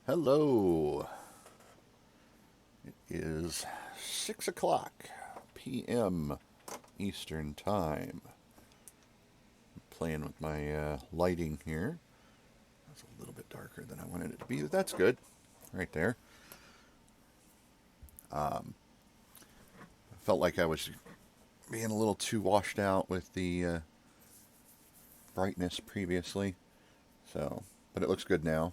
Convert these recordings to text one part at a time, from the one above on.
Hello. It is 6 o'clock p.m. Eastern Time. I'm playing with my lighting here. It's a little bit darker than I wanted it to be, but that's good. Right there. Felt like I was being a little too washed out with the brightness previously. So, but it looks good now.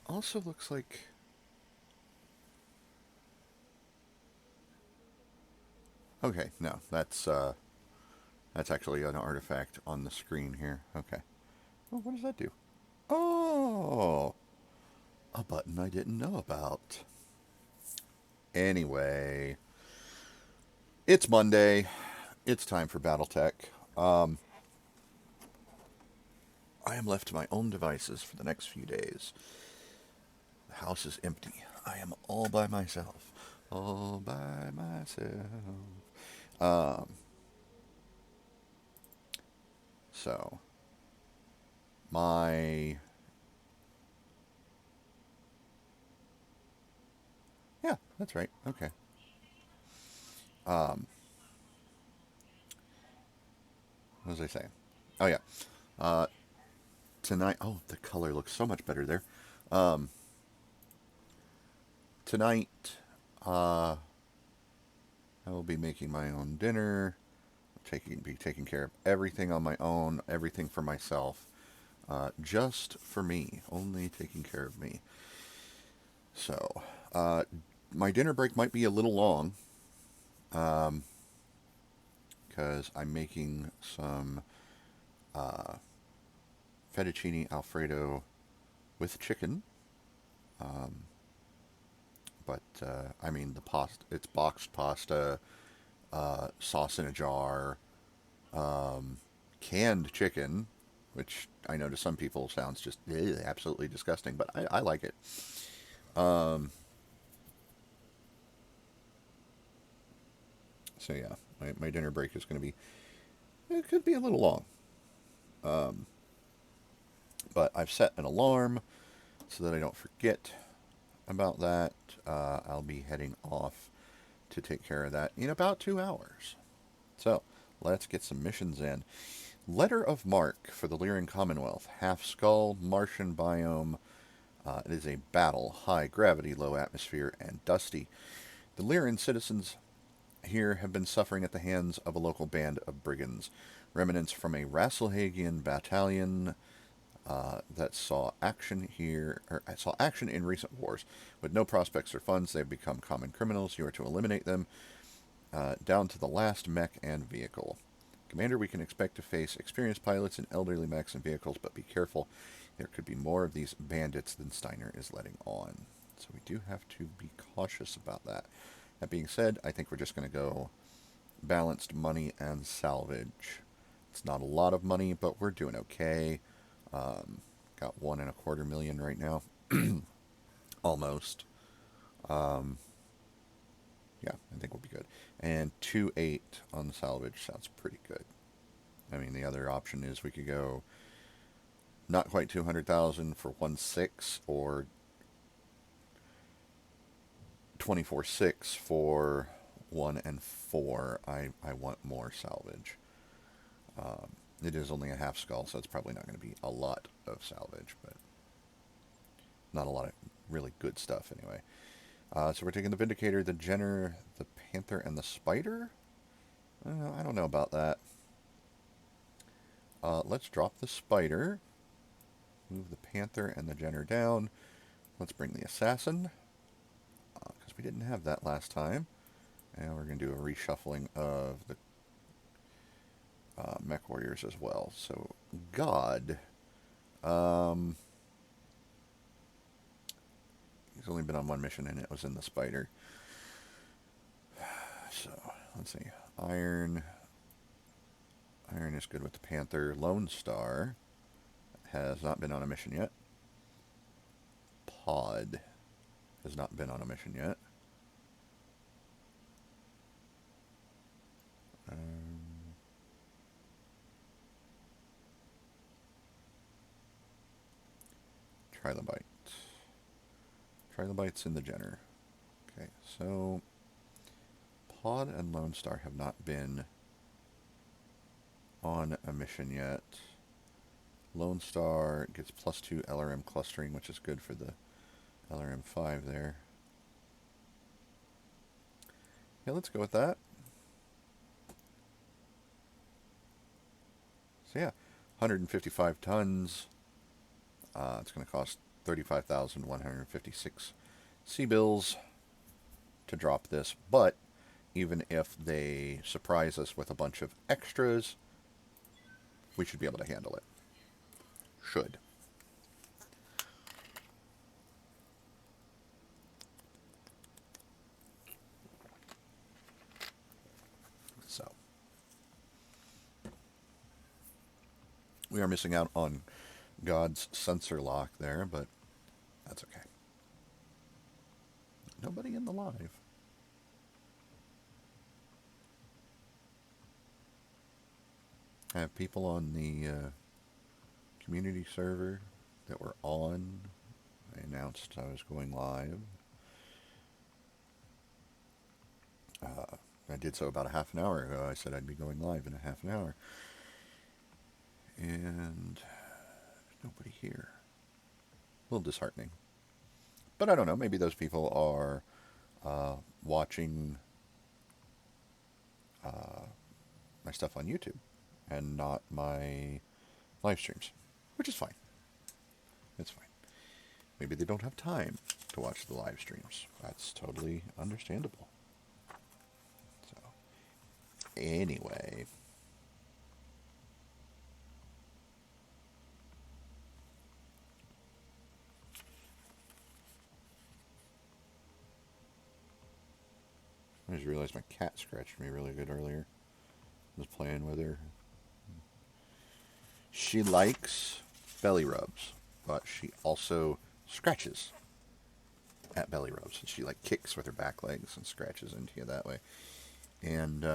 Also looks like... Okay, no, that's actually an artifact on the screen here. Okay. Oh, what does that do? Oh, a button I didn't know about. Anyway, it's Monday. It's time for BattleTech. Um, I am left to my own devices for the next few days. The house is empty. I am all by myself. All by myself. Um, so, my... Yeah, that's right. Okay. Um, what was I saying? Oh, yeah. Uh, tonight... Oh, the color looks so much better there. Um, tonight, uh, I will be making my own dinner, be taking care of everything on my own, everything for myself, just for me, only taking care of me. So, my dinner break might be a little long, um, because I'm making some uh, fettuccine alfredo with chicken. Um, but I mean the pasta. It's boxed pasta, sauce in a jar, um, canned chicken, which I know to some people sounds just absolutely disgusting, but I like it. Um, so yeah, my dinner break is going to be, it could be a little long. Um, but I've set an alarm so that I don't forget about that. I'll be heading off to take care of that in about 2 hours. So let's get some missions in. Letter of Mark for the Lyran Commonwealth. Half Skull, Martian biome. It is a battle, high gravity, low atmosphere, and dusty. The Lyran citizens here have been suffering at the hands of a local band of brigands, remnants from a Rasselhagian battalion that saw action here, or saw action in recent wars. With no prospects or funds, they've become common criminals. You are to eliminate them, down to the last mech and vehicle. Commander, we can expect to face experienced pilots and elderly mechs and vehicles, but be careful. There could be more of these bandits than Steiner is letting on. So we do have to be cautious about that. That being said, I think we're just going to go balanced money and salvage. It's not a lot of money, but we're doing okay. Um, got 1.25 million right now. Almost. Um, yeah, I think we'll be good. And 2.8 on the salvage sounds pretty good. I mean, the other option is we could go not quite 200,000 for 1.6 or 24.6 for 1 and 4. I want more salvage. It is only a half skull, so it's probably not going to be a lot of salvage, but not a lot of really good stuff anyway. So we're taking the Vindicator, the Jenner, the Panther, and the Spider. I don't know about that. Let's drop the Spider. Move the Panther and the Jenner down. Let's bring the Assassin, because we didn't have that last time. And we're going to do a reshuffling of the Mech Warriors as well. So, God. Um, he's only been on one mission, and it was in the Spider. So, let's see. Iron. Iron is good with the Panther. Lone Star has not been on a mission yet. Pod has not been on a mission yet. Trilobite. trilobites in the Jenner. Okay, so Pod and Lone Star have not been on a mission yet. Lone Star gets +2 LRM clustering, which is good for the LRM-5 there. Yeah, let's go with that. So yeah, 155 tons. It's going to cost 35,156 C-bills to drop this, but even if they surprise us with a bunch of extras, we should be able to handle it. Should. So, we are missing out on God's sensor lock there, but that's okay. Nobody in the live. I have people on the community server that were on. I announced I was going live. I did so about a half an hour ago. I said I'd be going live in a half an hour. And there's nobody here. A little disheartening. But I don't know. Maybe those people are watching my stuff on YouTube and not my live streams, which is fine. It's fine. Maybe they don't have time to watch the live streams. That's totally understandable. So, anyway. I just realized my cat scratched me really good earlier. I was playing with her. She likes belly rubs, but she also scratches at belly rubs. And she like kicks with her back legs and scratches into you that way. And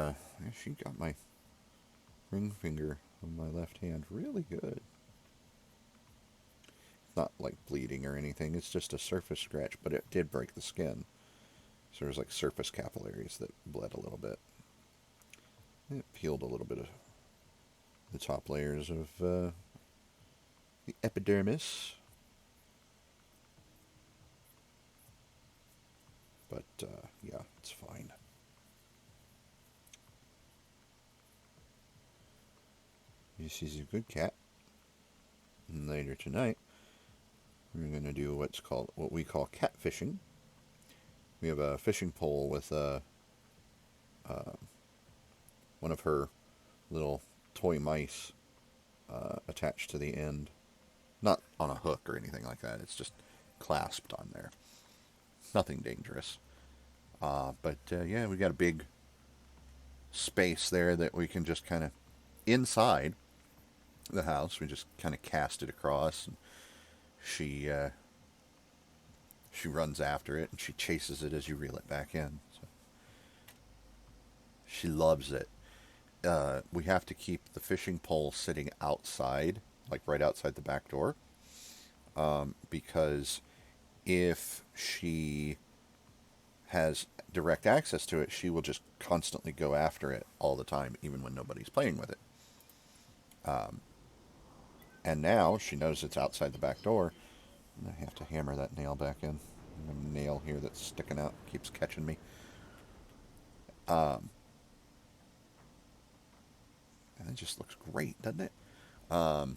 she got my ring finger on my left hand really good. It's not like bleeding or anything. It's just a surface scratch, but it did break the skin. So there's like surface capillaries that bled a little bit. It peeled a little bit of the top layers of the epidermis. But yeah, it's fine. She's a good cat. And later tonight, we're going to do what we call catfishing. We have a fishing pole with one of her little toy mice attached to the end. Not on a hook or anything like that. It's just clasped on there. Nothing dangerous. But yeah, we got a big space there that we can just kind of, inside the house, we just kind of cast it across. And she runs after it, and she chases it as you reel it back in. So she loves it. We have to keep the fishing pole sitting outside, like right outside the back door, because if she has direct access to it, she will just constantly go after it all the time, even when nobody's playing with it. And now she knows it's outside the back door. I have to hammer that nail back in. I have a nail here that's sticking out, keeps catching me. And it just looks great, doesn't it? I'm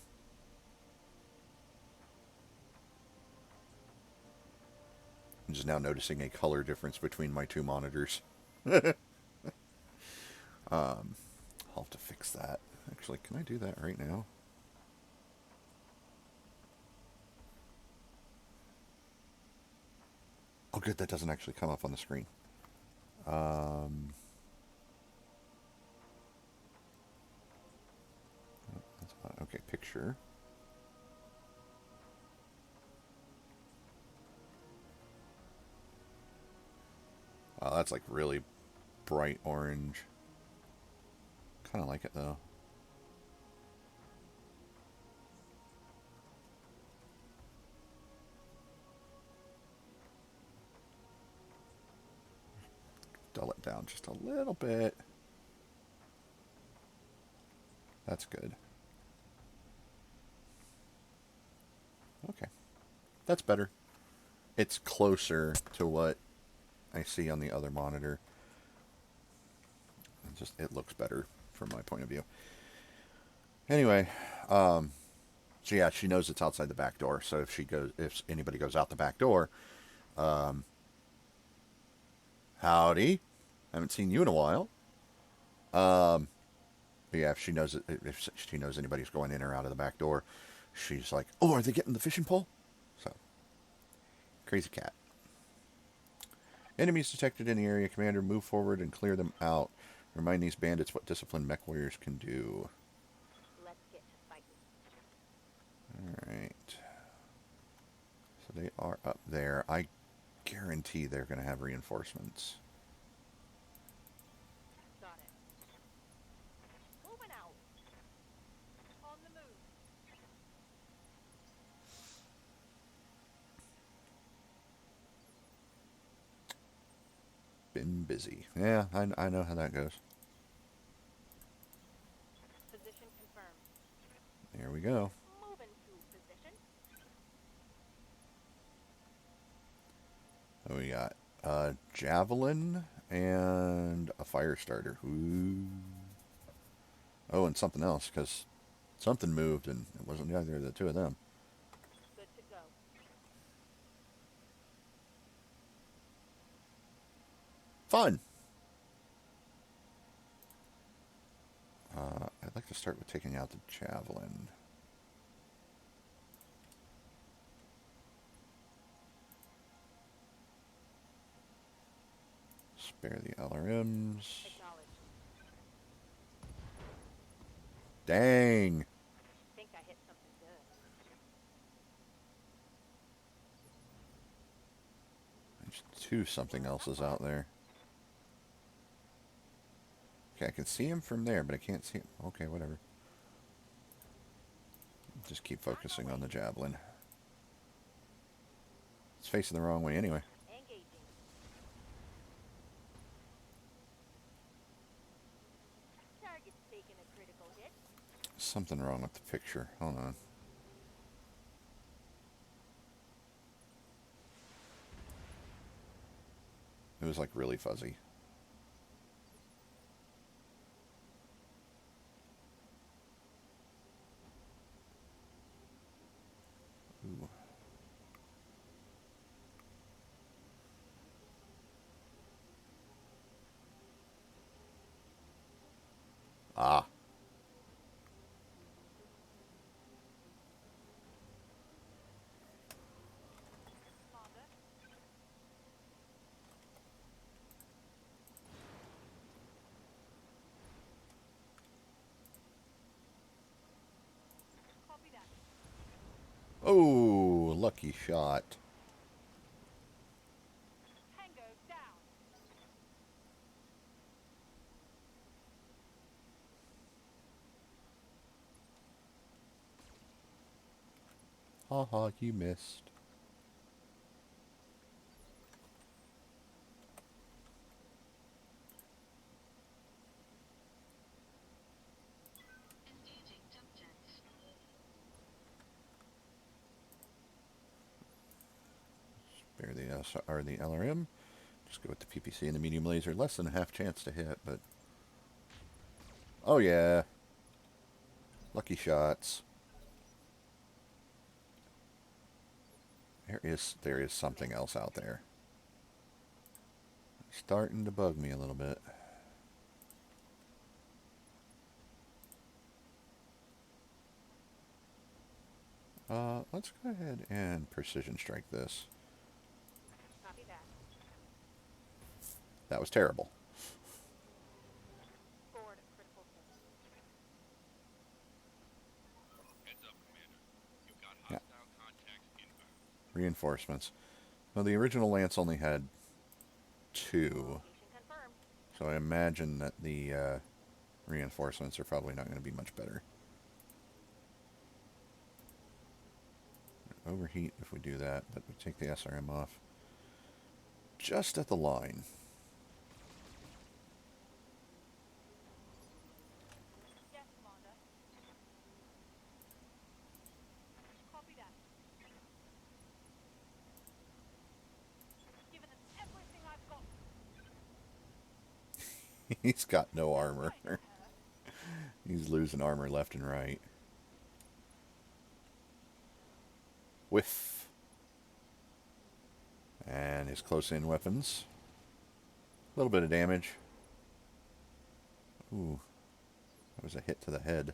just now noticing a color difference between my two monitors. I'll have to fix that. Actually, can I do that right now? Oh, good, that doesn't actually come up on the screen. Okay, picture. Oh, that's like really bright orange. Kind of like it though. dull it down just a little bit. That's good. Okay. That's better. It's closer to what I see on the other monitor. It looks better from my point of view. Anyway, so yeah, she knows it's outside the back door. So if anybody goes out the back door, howdy, haven't seen you in a while. But yeah, if she knows anybody's going in or out of the back door, she's like, oh, are they getting the fishing pole? So, crazy cat. Enemies detected in the area. Commander, move forward and clear them out. Remind these bandits what disciplined mech warriors can do. Let's get to fighting. Alright. So they are up there. I guarantee they're going to have reinforcements. Got it. Moving out. On the move. Been busy. Yeah, I know how that goes. Position confirmed. There we go. Moving to position. So we got a javelin and a fire starter. Ooh. Oh, and something else, because something moved and it wasn't either of the two of them. Good to go. Fun! I'd like to start with taking out the javelin. Spare the LRMs. Acknowledged. Dang! Think I hit something good. There's two something else's out there. Okay, I can see him from there, but I can't see him. Okay, whatever. Just keep focusing on the javelin. It's facing the wrong way anyway. Engaging. Target's taking a critical hit. Something wrong with the picture. Hold on. It was like really fuzzy. Ooh. Ah. Father. Copy that. Oh, lucky shot. Tango down. Haha, you missed. Spare the or the LRM. Just go with the PPC and the medium laser. Less than a half chance to hit, but oh yeah, lucky shots. There is something else out there. Starting to bug me a little bit. Let's go ahead and precision strike this. Copy that. That was terrible. Scored a critical hit. Heads up, Commander. You've got Yeah. hostile contacts inbound. Reinforcements. Well, the original Lance only had 2, Location confirmed. so I imagine that the reinforcements are probably not going to be much better. Overheat if we do that, but we take the SRM off just at the line. He's got no armor. Kinda hurt. He's losing armor left and right. Whiff. And his close-in weapons. A little bit of damage. Ooh. That was a hit to the head.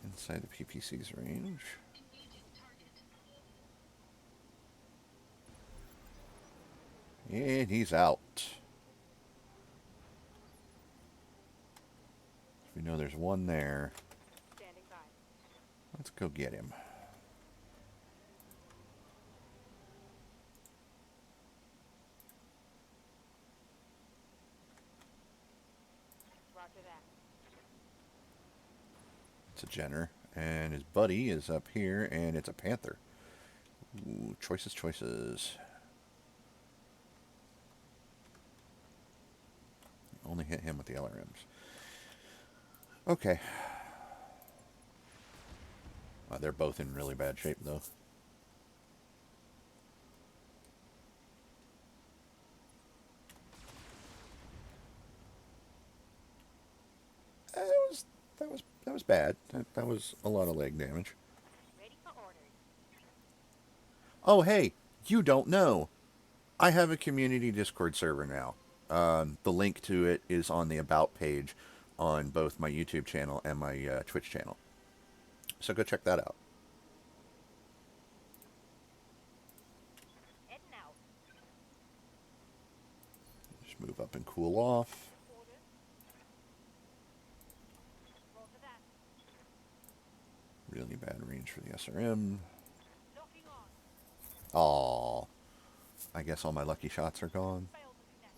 Inside the PPC's range. And he's out. We know there's one there. Standing by. Let's go get him. Roger that. It's a Jenner. And his buddy is up here, and it's a Panther. Ooh, choices, choices. Only hit him with the LRMs. Okay. They're both in really bad shape, though. That was bad. That was a lot of leg damage. Ready for orders. Oh, hey, you don't know. I have a community Discord server now. The link to it is on the About page on both my YouTube channel and my Twitch channel. So go check that out. Heading out. Just move up and cool off. Orders. Roger that. Really bad range for the SRM. Locking on. Aww. I guess all my lucky shots are gone. Failed to connect.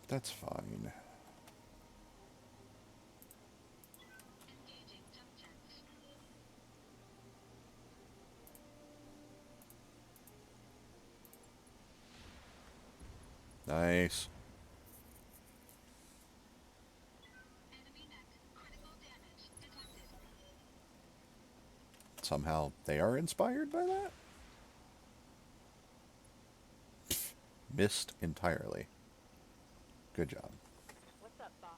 That's fine. Nice. Somehow they are inspired by that? Missed entirely. Good job. What's up, boss?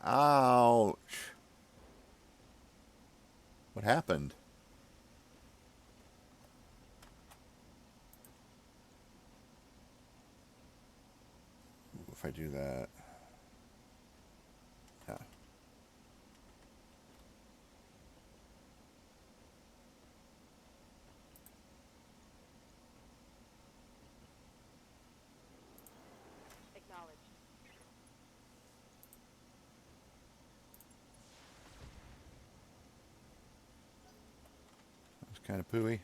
Ouch. What happened? If I do that. Yeah. Acknowledged. That was kind of pooey.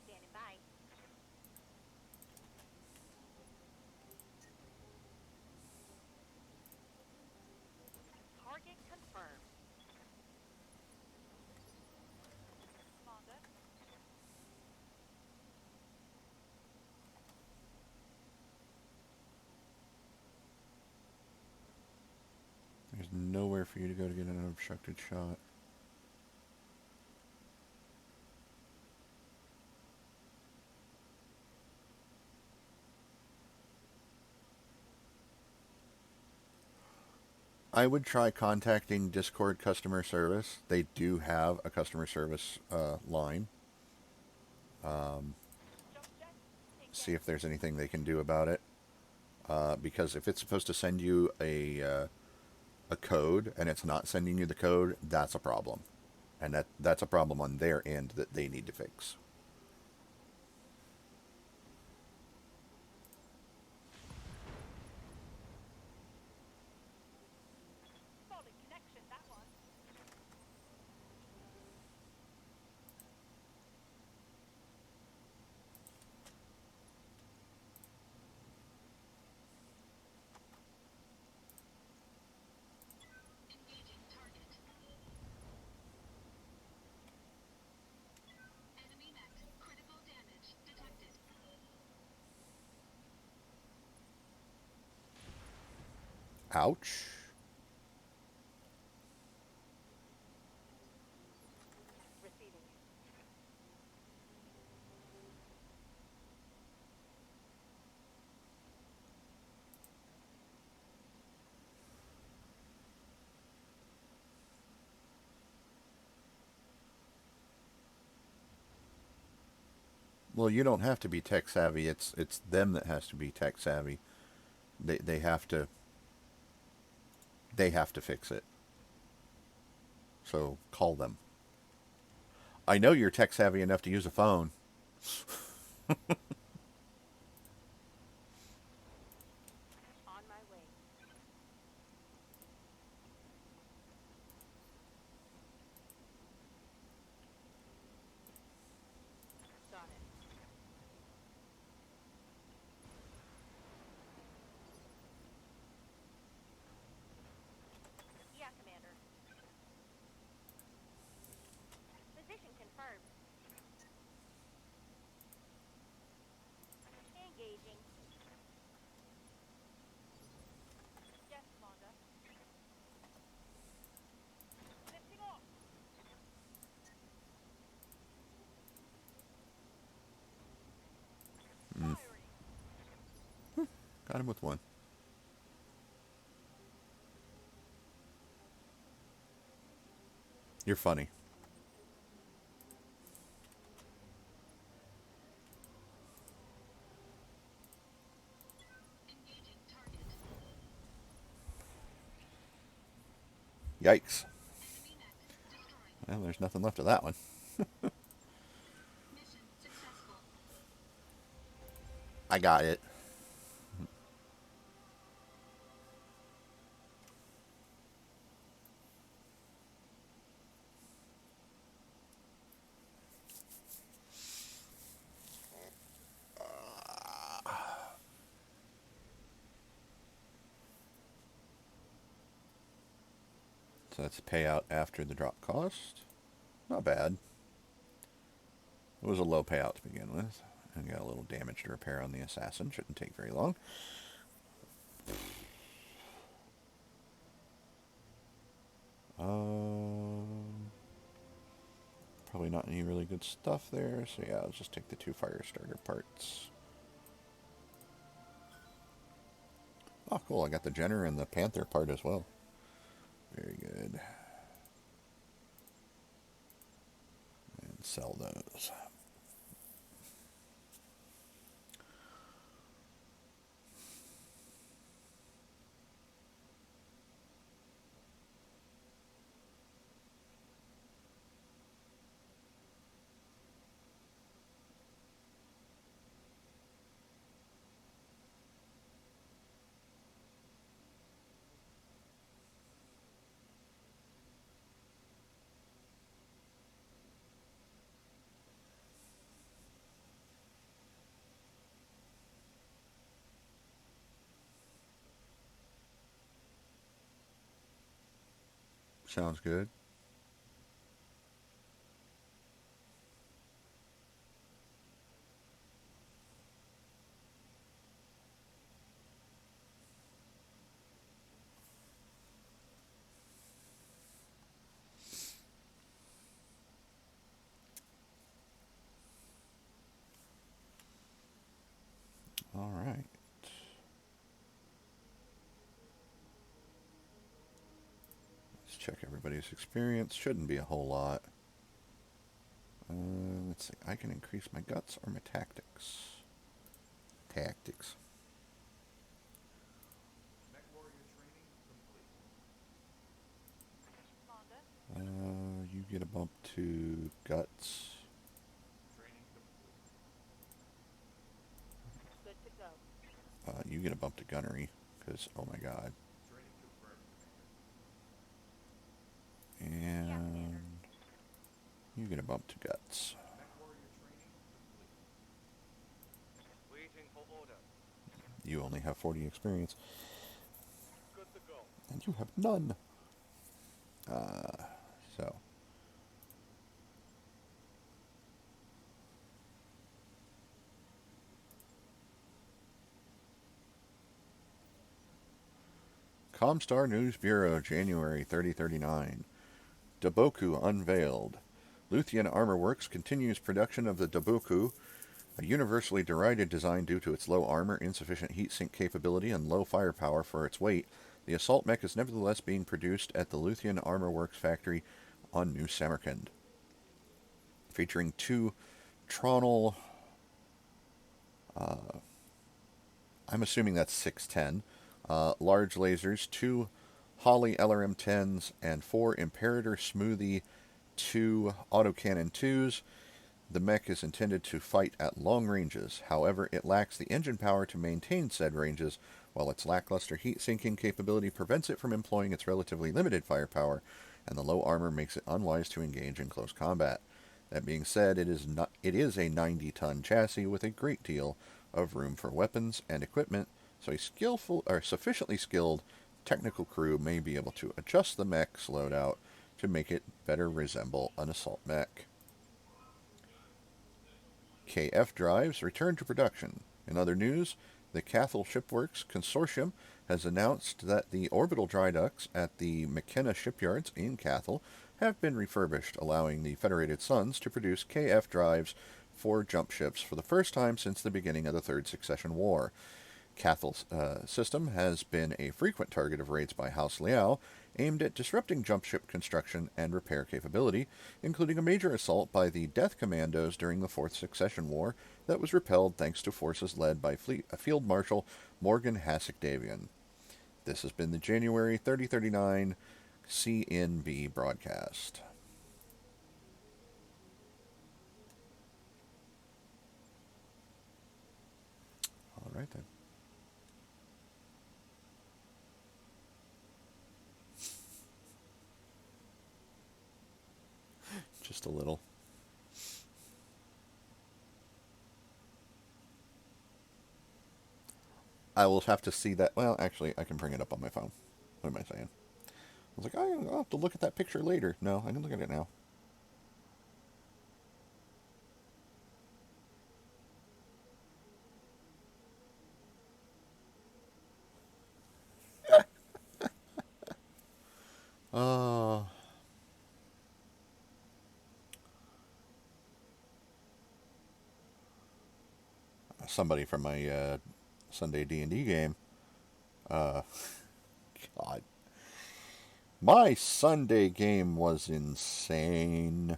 Standing by. Target confirmed. Commander. There's nowhere for you to go to get an unobstructed shot. I would try contacting Discord customer service. They do have a customer service line. Jump jet. See if there's anything they can do about it. Because if it's supposed to send you a code and it's not sending you the code, that's a problem. And that's a problem on their end that they need to fix. Solid connection, that one. Ouch. Receiving. Well, you don't have to be tech savvy. It's them that has to be tech savvy. They have to fix it. So call them. I know you're tech savvy enough to use a phone. On my way. Got it. Yeah, Commander. Position confirmed. Engaging. Yes, Commander. Lifting off. Firing. Got him with one. You're funny. Yikes. Well, there's nothing left of that one. I got it. So that's payout after the drop cost. Not bad. It was a low payout to begin with. And got a little damage to repair on the assassin. Shouldn't take very long. Probably not any really good stuff there. So yeah, I'll just take the 2 fire starter parts. Oh, cool. I got the Jenner and the Panther part as well. Very good. And sell those. Sounds good. All right. Let's check everybody's experience. Shouldn't be a whole lot. Let's see. I can increase my guts or my tactics. Tactics. Commander. You get a bump to guts. Good to go. You get a bump to gunnery. Because, oh my god. And you get a bump to guts. Waiting for order. You only have 40 experience. Good to go. And you have none. So. Comstar News Bureau, January 3039. Daboku unveiled. Luthien Armor Works continues production of the Daboku, a universally derided design due to its low armor, insufficient heat sink capability, and low firepower for its weight. The assault mech is nevertheless being produced at the Luthien Armor Works factory on New Samarkand. Featuring two Tronal, I'm assuming that's 610, large lasers, two Holly LRM-10s, and four Imperator Smoothie 2 autocannon 2s. The mech is intended to fight at long ranges. However, it lacks the engine power to maintain said ranges, while its lackluster heat sinking capability prevents it from employing its relatively limited firepower, and the low armor makes it unwise to engage in close combat. That being said, it is a 90-ton chassis with a great deal of room for weapons and equipment, so a sufficiently skilled technical crew may be able to adjust the mech's loadout to make it better resemble an assault mech. KF drives return to production. In other news, the Cathal Shipworks Consortium has announced that the orbital dry docks at the McKenna shipyards in Cathal have been refurbished, allowing the Federated Suns to produce KF drives for jump ships for the first time since the beginning of the Third Succession War. Cathal's system has been a frequent target of raids by House Liao, aimed at disrupting jump ship construction and repair capability, including a major assault by the Death Commandos during the Fourth Succession War that was repelled thanks to forces led by Field Marshal Morgan Hassick-Davian. This has been the January 3039 CNB broadcast. All right then. Just a little. I will have to see that. Well, actually, I can bring it up on my phone. What am I saying? I was like, I'll have to look at that picture later. No, I can look at it now. Somebody from my Sunday D&D game. God. My Sunday game was insane.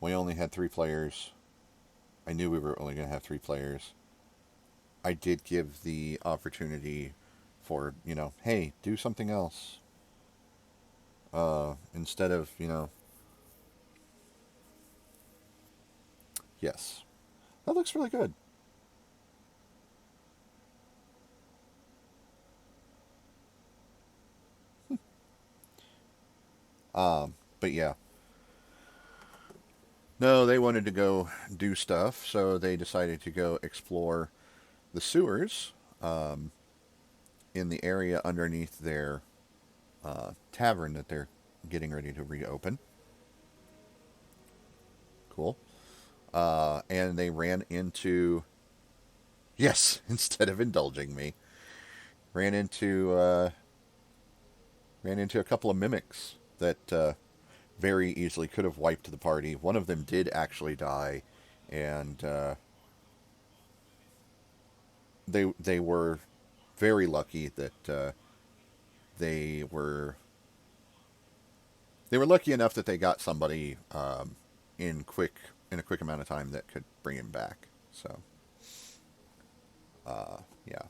We only had 3 players. I knew we were only going to have 3 players. I did give the opportunity for, hey, do something else. Instead of, yes. That looks really good. But yeah. No, they wanted to go do stuff, so they decided to go explore the sewers in the area underneath their tavern that they're getting ready to reopen. Cool. And they ran into... Yes, instead of indulging me. Ran into a couple of mimics that very easily could have wiped the party. One of them did actually die, and they were very lucky that they were lucky enough that they got somebody in a quick amount of time that could bring him back. So yeah.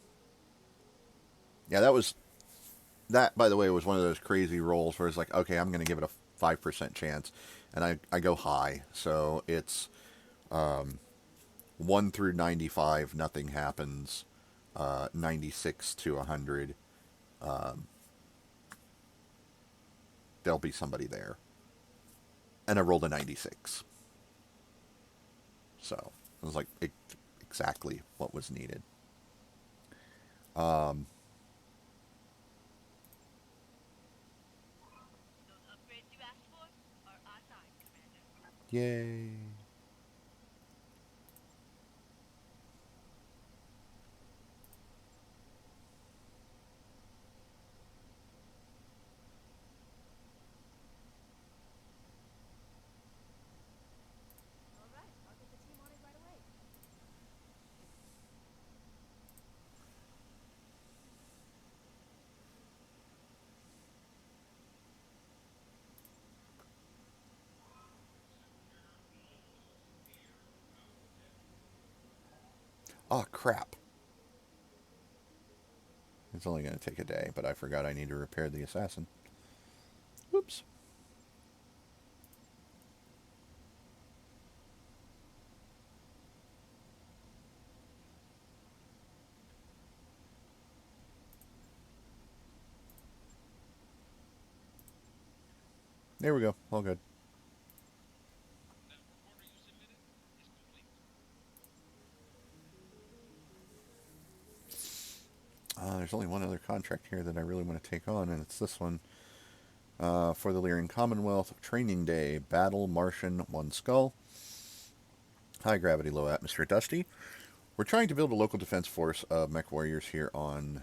That, by the way, was one of those crazy rolls where it's like, okay, I'm going to give it a 5% chance, and I go high. So it's 1 through 95, nothing happens. 96 to 100, there'll be somebody there. And I rolled a 96. So it was like exactly what was needed. Yay. All right, I'll get the team on it right away. Ah, crap. It's only going to take a day, but I forgot I need to repair the assassin. Whoops. There we go. All good. There's only one other contract here that I really want to take on, and it's this one. For the Lyrian Commonwealth, Training Day, Battle, Martian, One Skull. High gravity, low atmosphere, Dusty. We're trying to build a local defense force of mech warriors here on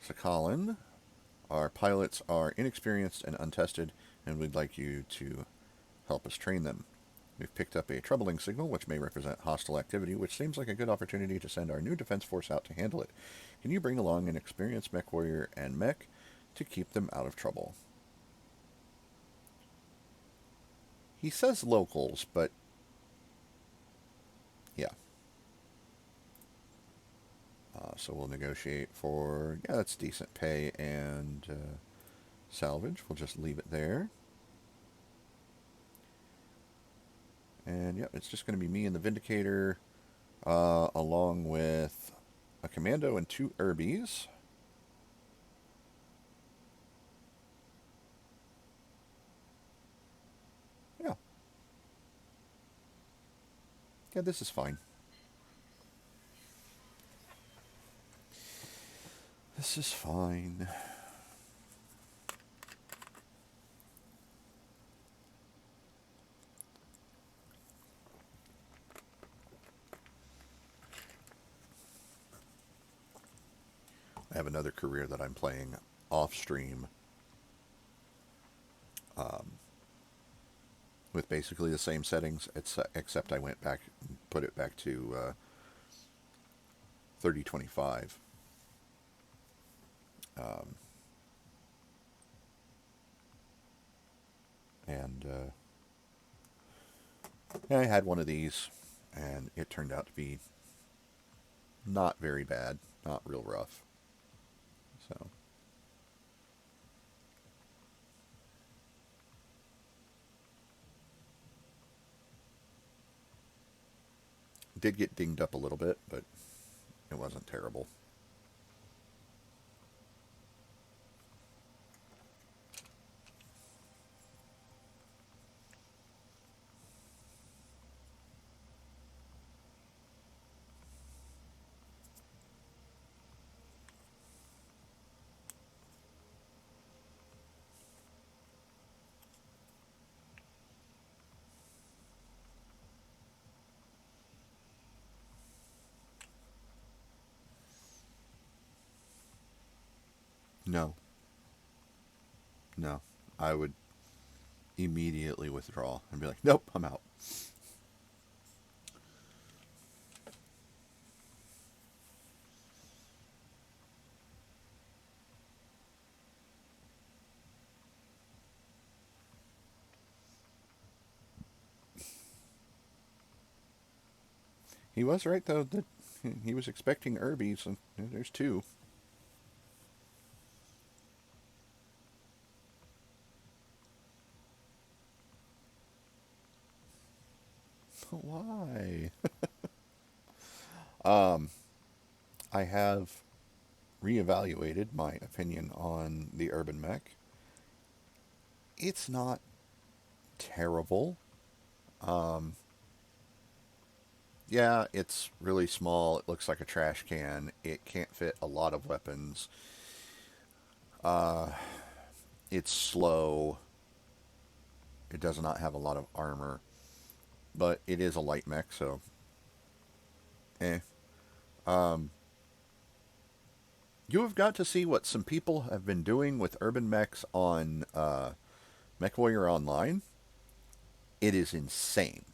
Sakhalin. Our pilots are inexperienced and untested, and we'd like you to help us train them. We've picked up a troubling signal, which may represent hostile activity, which seems like a good opportunity to send our new defense force out to handle it. Can you bring along an experienced mech warrior and mech to keep them out of trouble? He says locals, but yeah. So we'll negotiate for, yeah, that's decent pay and salvage. We'll just leave it there. And yeah, it's just going to be me and the Vindicator, along with a Commando and 2 Urbies. Yeah. Yeah, this is fine. This is fine. I have another career that I'm playing off stream with basically the same settings, except I went back and put it back to 3025. And yeah, I had one of these, and it turned out to be not very bad, not real rough. So did get dinged up a little bit, but it wasn't terrible. No, no. I would immediately withdraw and be like, nope, I'm out. He was right, though, that he was expecting Urbies, and there's 2. Why? I have reevaluated my opinion on the urban mech. It's not terrible. Yeah, it's really small. It looks like a trash can. It can't fit a lot of weapons. It's slow. It does not have a lot of armor, but it is a light mech, so eh. Um, you have got to see what some people have been doing with urban mechs on MechWarrior Online. It is insane.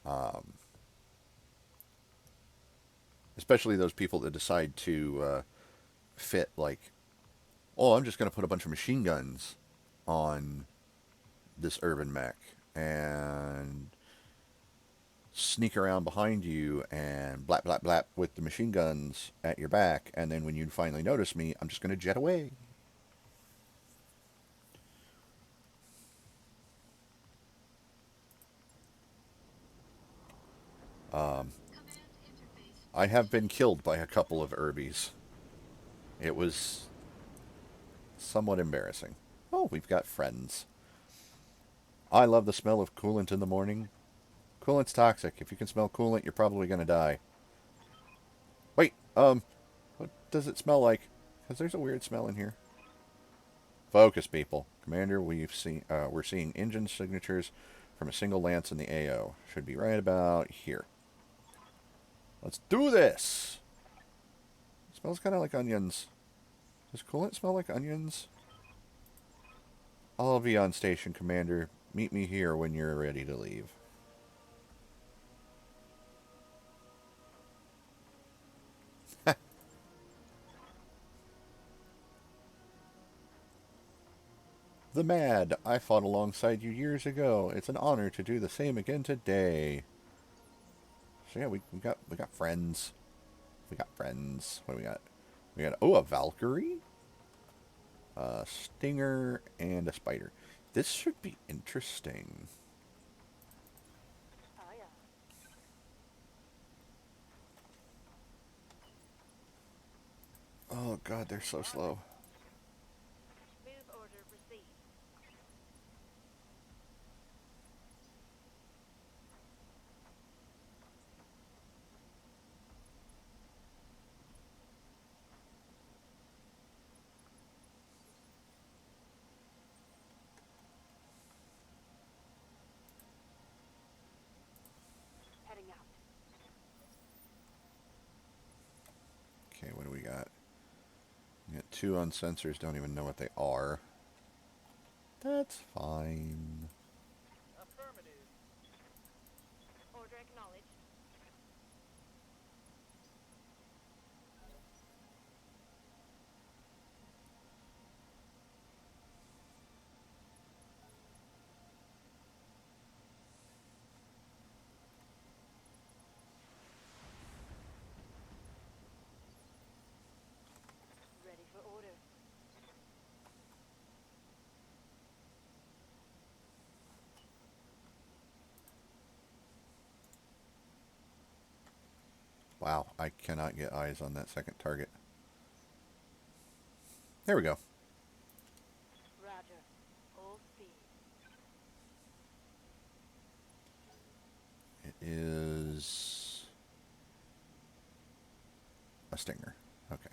Um, Especially those people that decide to fit like, oh, I'm just going to put a bunch of machine guns on this urban mech and sneak around behind you and blap blap blap with the machine guns at your back, and then when you finally notice me, I'm just going to jet away. Um, I have been killed by a couple of Urbies. It was somewhat embarrassing. Oh, we've got friends. I love the smell of coolant in the morning. Coolant's toxic. If you can smell coolant, you're probably going to die. Wait, what does it smell like? Because there's a weird smell in here. Focus, people. Commander, we're seeing engine signatures from a single lance in the AO. Should be right about here. Let's do this! It smells kind of like onions. Does coolant smell like onions? I'll be on station, Commander. Meet me here when you're ready to leave. The Mad. I fought alongside you years ago. It's an honor to do the same again today. So yeah, we got friends. We got friends. What do we got? We got a Valkyrie, a Stinger, and a Spider. This should be interesting. Hiya. Oh god, they're so slow. Move order received. Heading out. Okay, what do we got? We got two on sensors, don't even know what they are. That's fine. Affirmative. Order acknowledged. Ready for order. Wow, I cannot get eyes on that second target. There we go. Roger. Full speed. It is a Stinger. Okay.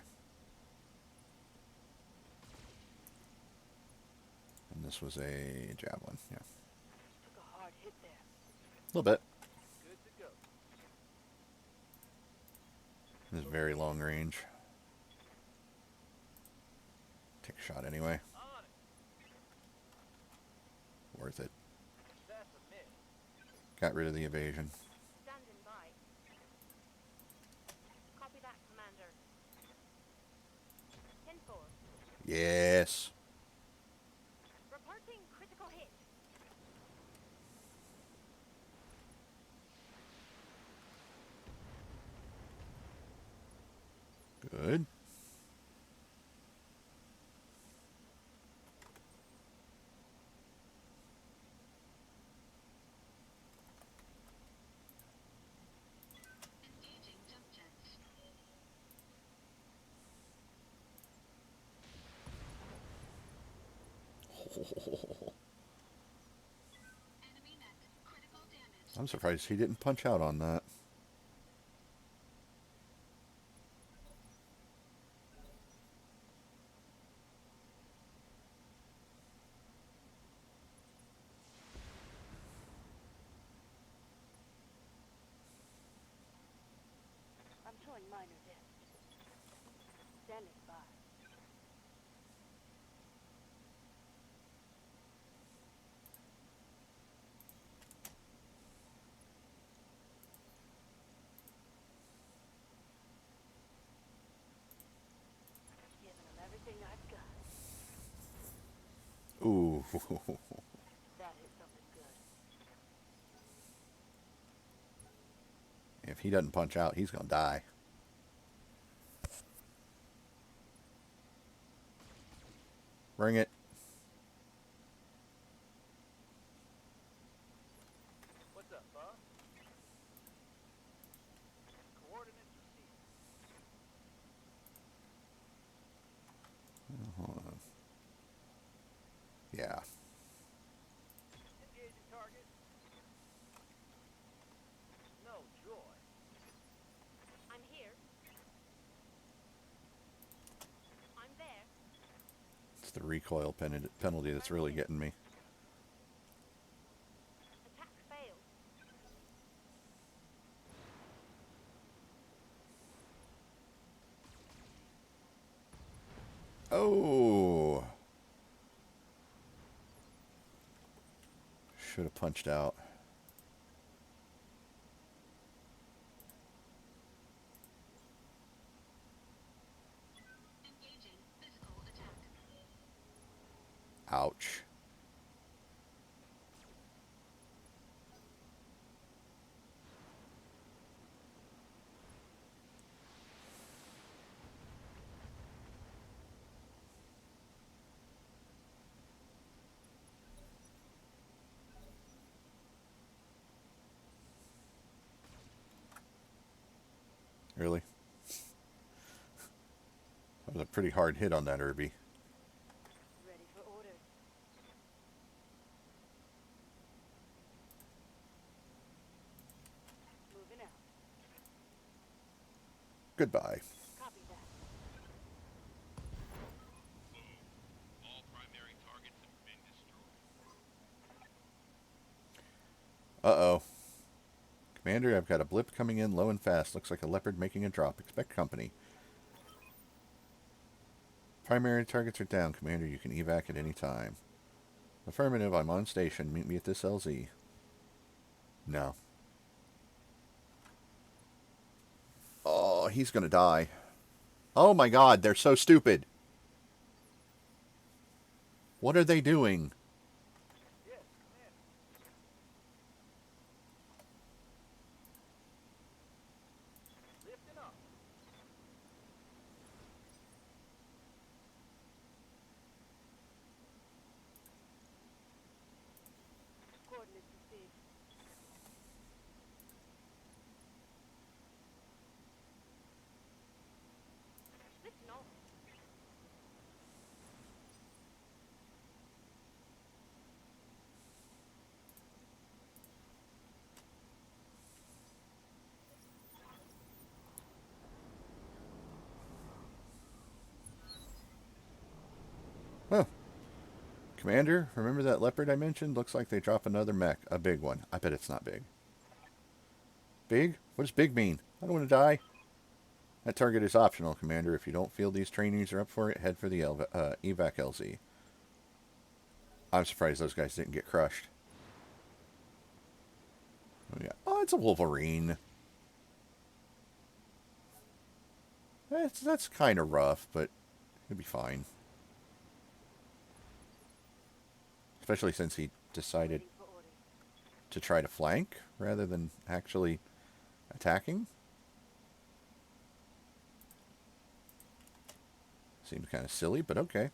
And this was a Javelin. Yeah. Took a hard hit there. A little bit. Good to go. This is very long range. Take a shot anyway. On it. Worth it. That's a miss. Got rid of the evasion. Standing by. Copy that, Commander. 10-4. Yes. Reporting critical hit. Good. I'm surprised he didn't punch out on that. Standing by. Giving them everything I've got. Ooh. That is something good. If he doesn't punch out, he's gonna die. Bring it. What's up, boss? Coordinates received. Hold on. Yeah. Engaging target. No joy. I'm here. I'm there. It's the recoil penalty that's really getting me. Attack failed. Oh. Should have punched out. Engaging physical attack. Ouch. Really? That was a pretty hard hit on that Irby. Ready for orders. Moving out. Goodbye. Copy that. All primary targets have been destroyed. Uh-oh. Commander, I've got a blip coming in low and fast. Looks like a leopard making a drop. Expect company. Primary targets are down, Commander. You can evac at any time. Affirmative, I'm on station. Meet me at this LZ. No. Oh, he's gonna die. Oh my god, they're so stupid. What are they doing? Yes, command. Lifting up. Coordinates received. Lifting off. Oh. Commander, remember that leopard I mentioned? Looks like they drop another mech. A big one. I bet it's not big. Big? What does big mean? I don't want to die. That target is optional, Commander. If you don't feel these trainees are up for it, head for the evac LZ. I'm surprised those guys didn't get crushed. Oh, yeah. Oh, it's a Wolverine. That's kind of rough, but it'll be fine. Especially since he decided Waiting for orders. to try to flank rather than actually attacking. Seems kind of silly, but okay.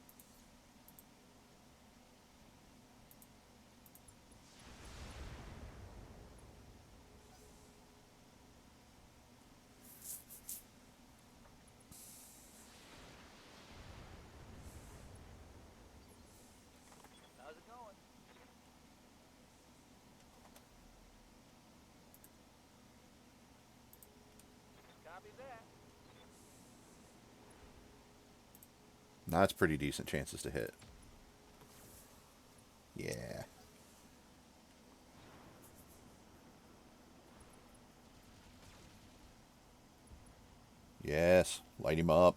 How's it going? Copy that. That's pretty decent chances to hit. Yeah. Yes. Light him up.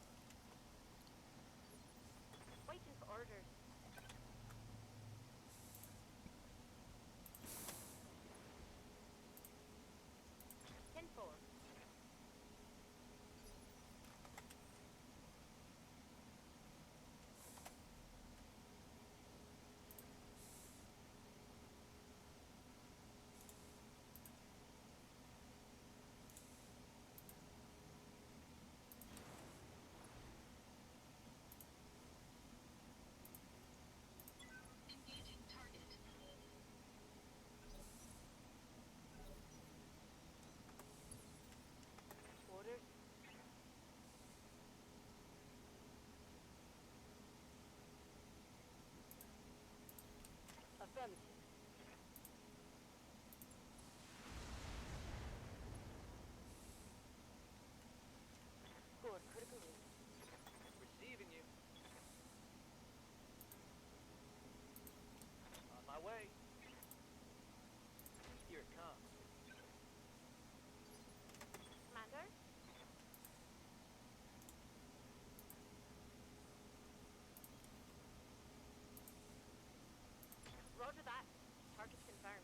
confirmed.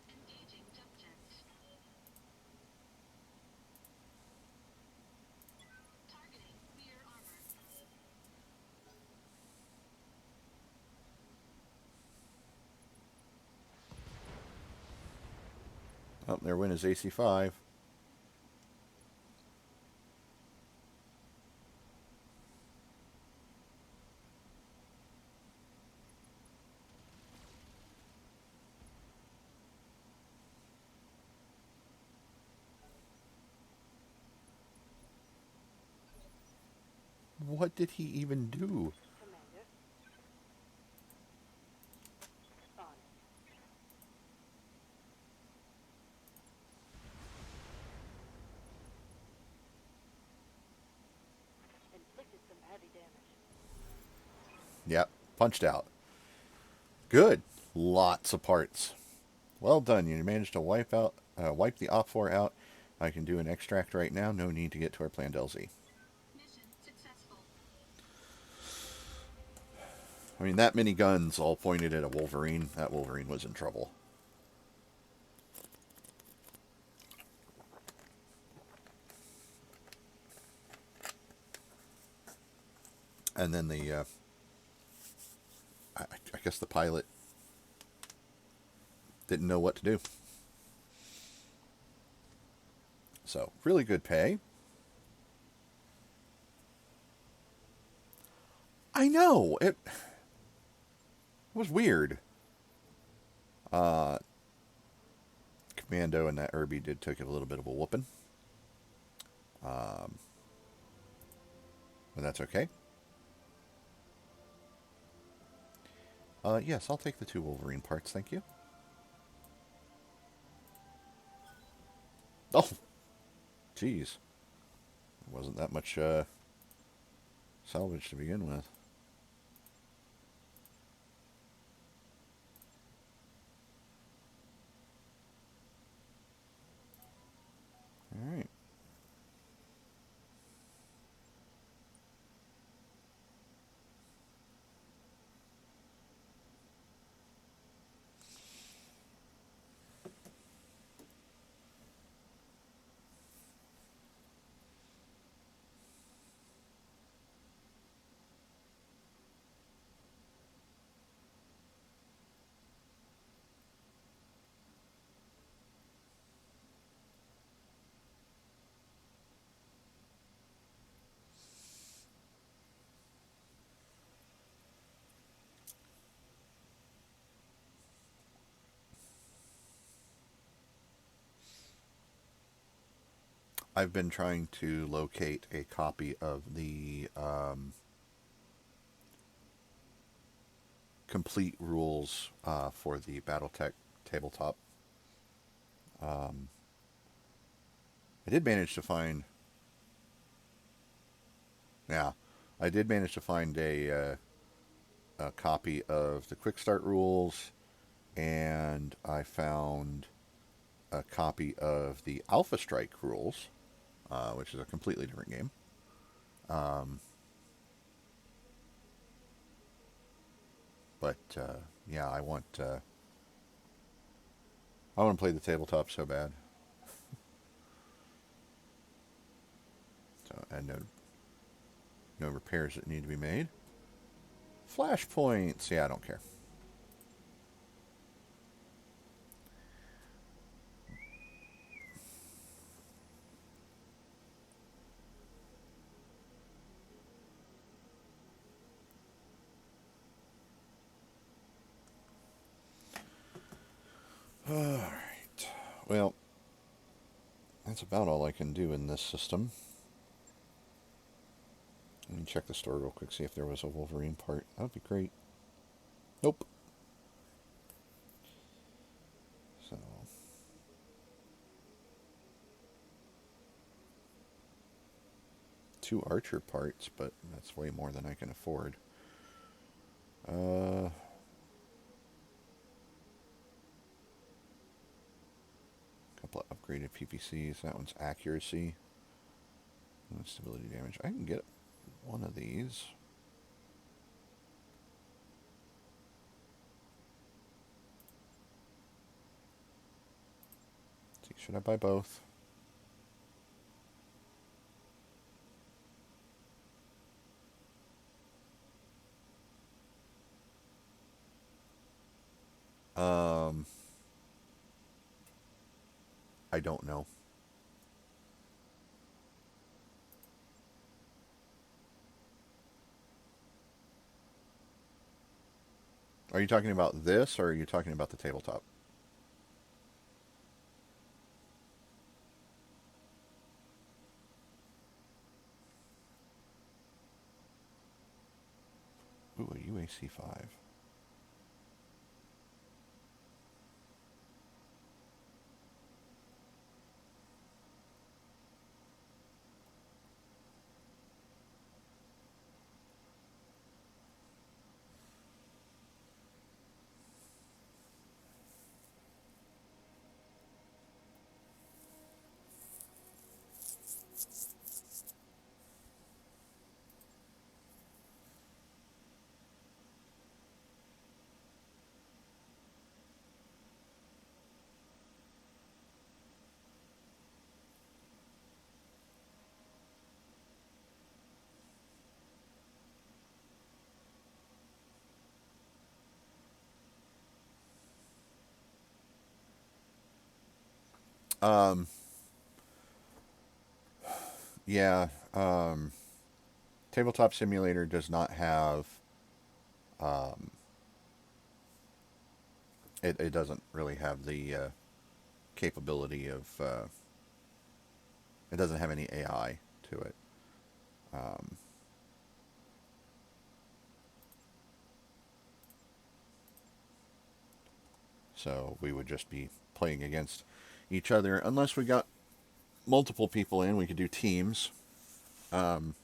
Engaging subject. Targeting rear armor. Oh, their win is AC5. What did he even do? Commander. On it. Inflicted some heavy damage. Yep, punched out. Good. Lots of parts. Well done. You managed to wipe the Op4 out. I can do an extract right now. No need to get to our planned LZ. Mission successful. I mean, that many guns all pointed at a Wolverine. That Wolverine was in trouble. And then I guess the pilot didn't know what to do. So, really good pay. I know, it was weird. Commando and that Irby did take a little bit of a whooping. But that's okay. Yes, I'll take the 2 Wolverine parts, thank you. Oh, jeez. It wasn't that much salvage to begin with. All right. I've been trying to locate a copy of the complete rules for the BattleTech tabletop. I did manage to find... Yeah, I did manage to find a copy of the Quick Start rules, and I found a copy of the Alpha Strike rules, which is a completely different game. But yeah, I want to play the tabletop so bad. So, and no repairs that need to be made. Flashpoints. Yeah, I don't care. Alright. Well, that's about all I can do in this system. Let me check the store real quick, see if there was a Wolverine part. That would be great. Nope. So... 2 archer parts, but that's way more than I can afford. Couple of upgraded PPCs. That one's accuracy. And stability damage. I can get one of these. Let's see, should I buy both? I don't know. Are you talking about this, or are you talking about the tabletop? Ooh, a UAC 5. Um, yeah, Tabletop Simulator does not have, it doesn't really have the capability of, it doesn't have any AI to it. So we would just be playing against each other. Unless we got multiple people in, we could do teams. And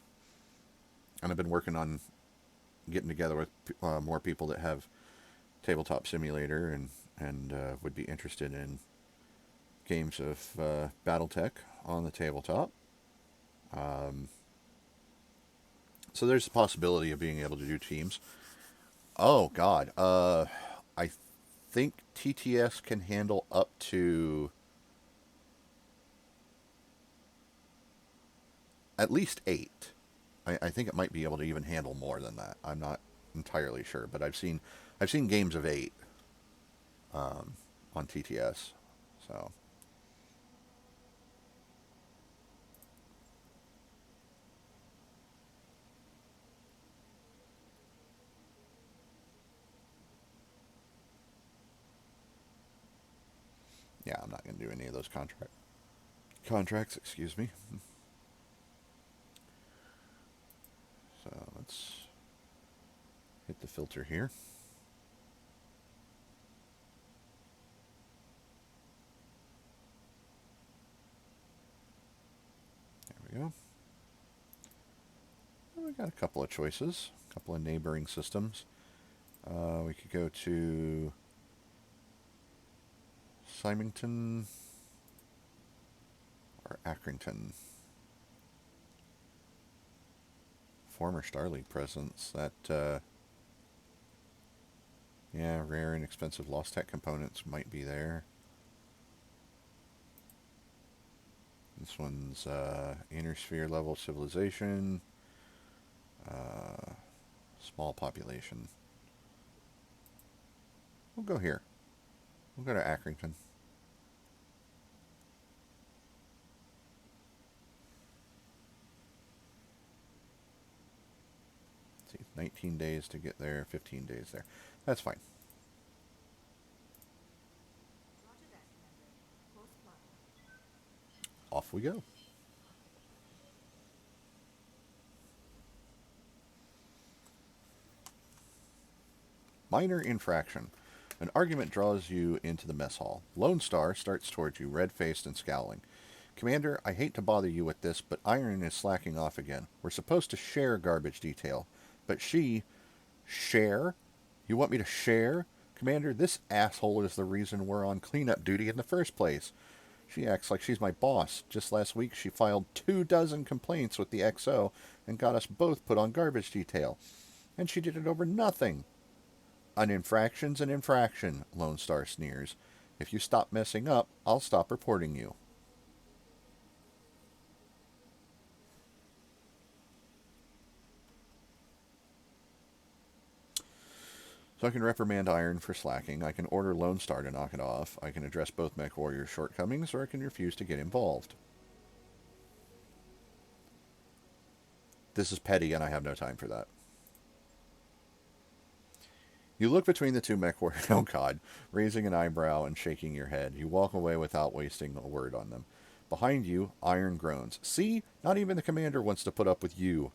I've been working on getting together with more people that have Tabletop Simulator and would be interested in games of BattleTech on the tabletop. So there's the possibility of being able to do teams. Oh God, I think TTS can handle up to at least 8. I think it might be able to even handle more than that. I'm not entirely sure, but I've seen games of 8 on TTS. So yeah, I'm not going to do any of those contracts. Excuse me. So let's hit the filter here. There we go. And we got a couple of choices, a couple of neighboring systems. We could go to Symington or Accrington. Former Starleague presence. That, yeah, rare and expensive Lost Tech components might be there. This one's inner sphere level civilization. Small population. We'll go here. We'll go to Accrington. Let's see, 19 days to get there, 15 days there. That's fine. Roger that, Commander. Course plotted. Off we go. Minor infraction. An argument draws you into the mess hall. Lone Star starts towards you, red-faced and scowling. Commander, I hate to bother you with this, but Iron is slacking off again. We're supposed to share garbage detail, but she... Share? You want me to share? Commander, this asshole is the reason we're on cleanup duty in the first place. She acts like she's my boss. Just last week, she filed 24 complaints with the XO and got us both put on garbage detail. And she did it over nothing. An infraction's an infraction, Lone Star sneers. If you stop messing up, I'll stop reporting you. So I can reprimand Iron for slacking, I can order Lone Star to knock it off, I can address both Mech Warrior's shortcomings, or I can refuse to get involved. This is petty, and I have no time for that. You look between the two Mech Warriors, oh god, raising an eyebrow and shaking your head. You walk away without wasting a word on them. Behind you, Iron groans. See? Not even the commander wants to put up with you.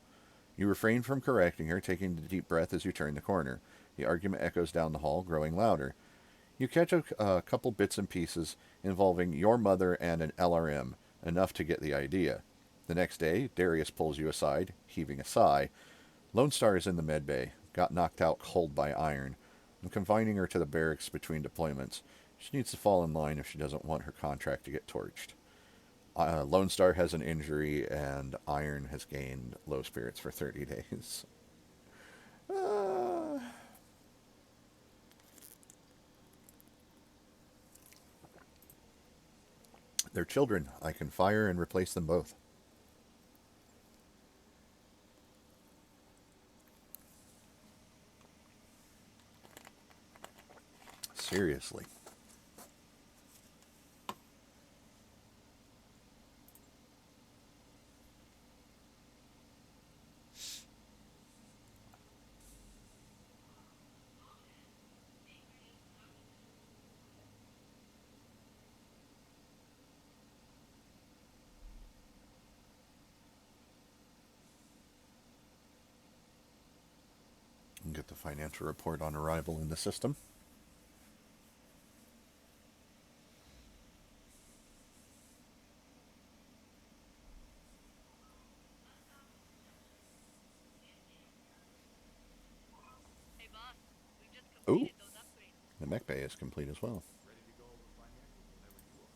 You refrain from correcting her, taking a deep breath as you turn the corner. The argument echoes down the hall, growing louder. You catch a couple bits and pieces involving your mother and an LRM, enough to get the idea. The next day, Darius pulls you aside, heaving a sigh. Lone Star is in the med bay, got knocked out cold by Iron. I'm confining her to the barracks between deployments. She needs to fall in line if she doesn't want her contract to get torched. Lone Star has an injury, and Iron has gained low spirits for 30 days. They're children. I can fire and replace them both. Seriously. Get the financial report on arrival in the system. Hey boss, we just Ooh, completed those upgrades. the mech bay is complete as well. Ready to go over financials whenever you are.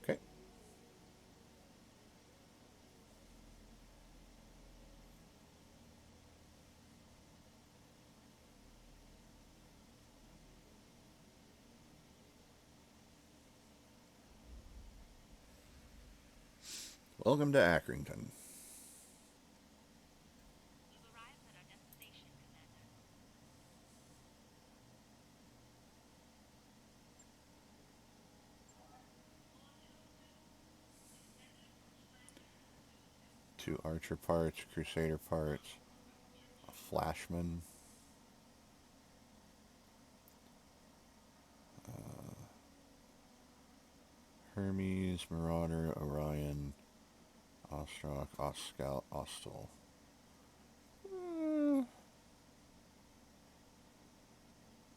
Okay. Welcome to Accrington. We've arrived at our destination, Commander. Two Archer parts, Crusader parts, a Flashman. Hermes, Marauder, Orion, Ostrak, Ostscout, Ostel.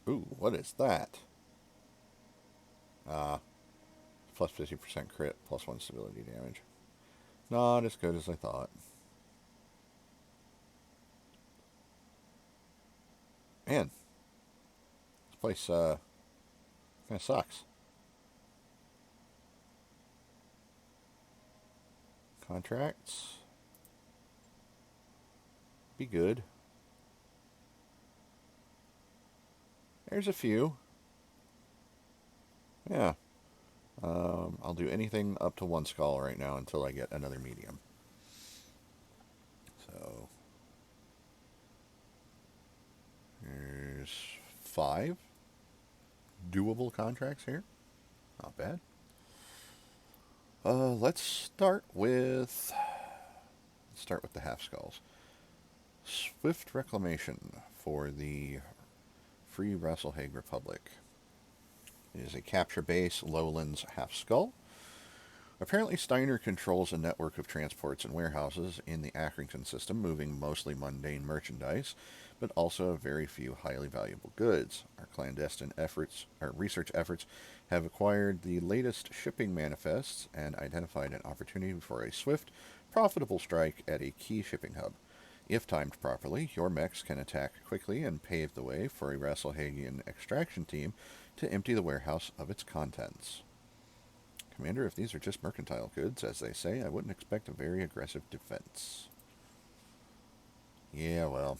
Ooh, what is that? Plus 50% crit, plus 1 stability damage. Not as good as I thought. Man, this place kind of sucks. Contracts. Be good. There's a few. Yeah. I'll do anything up to 1 skull right now until I get another medium. So there's 5 doable contracts here. Not bad. Let's start with the half skulls. Swift Reclamation for the Free Rasselhague Republic. It is a capture base Lowlands half skull. Apparently, Steiner controls a network of transports and warehouses in the Accrington system, moving mostly mundane merchandise, but also very few highly valuable goods. Our research efforts have acquired the latest shipping manifests and identified an opportunity for a swift, profitable strike at a key shipping hub. If timed properly, your mechs can attack quickly and pave the way for a Rasselhagian extraction team to empty the warehouse of its contents. Commander, if these are just mercantile goods, as they say, I wouldn't expect a very aggressive defense. Yeah, well,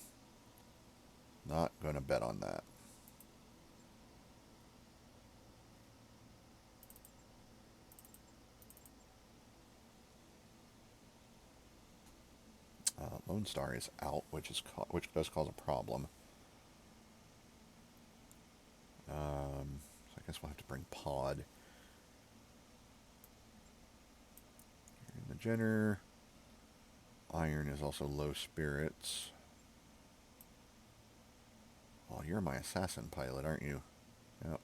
not going to bet on that. Lone Star is out, which does cause a problem. So I guess we'll have to bring Pod. And the Jenner. Iron is also low spirits. Oh, you're my assassin pilot, aren't you? Yep.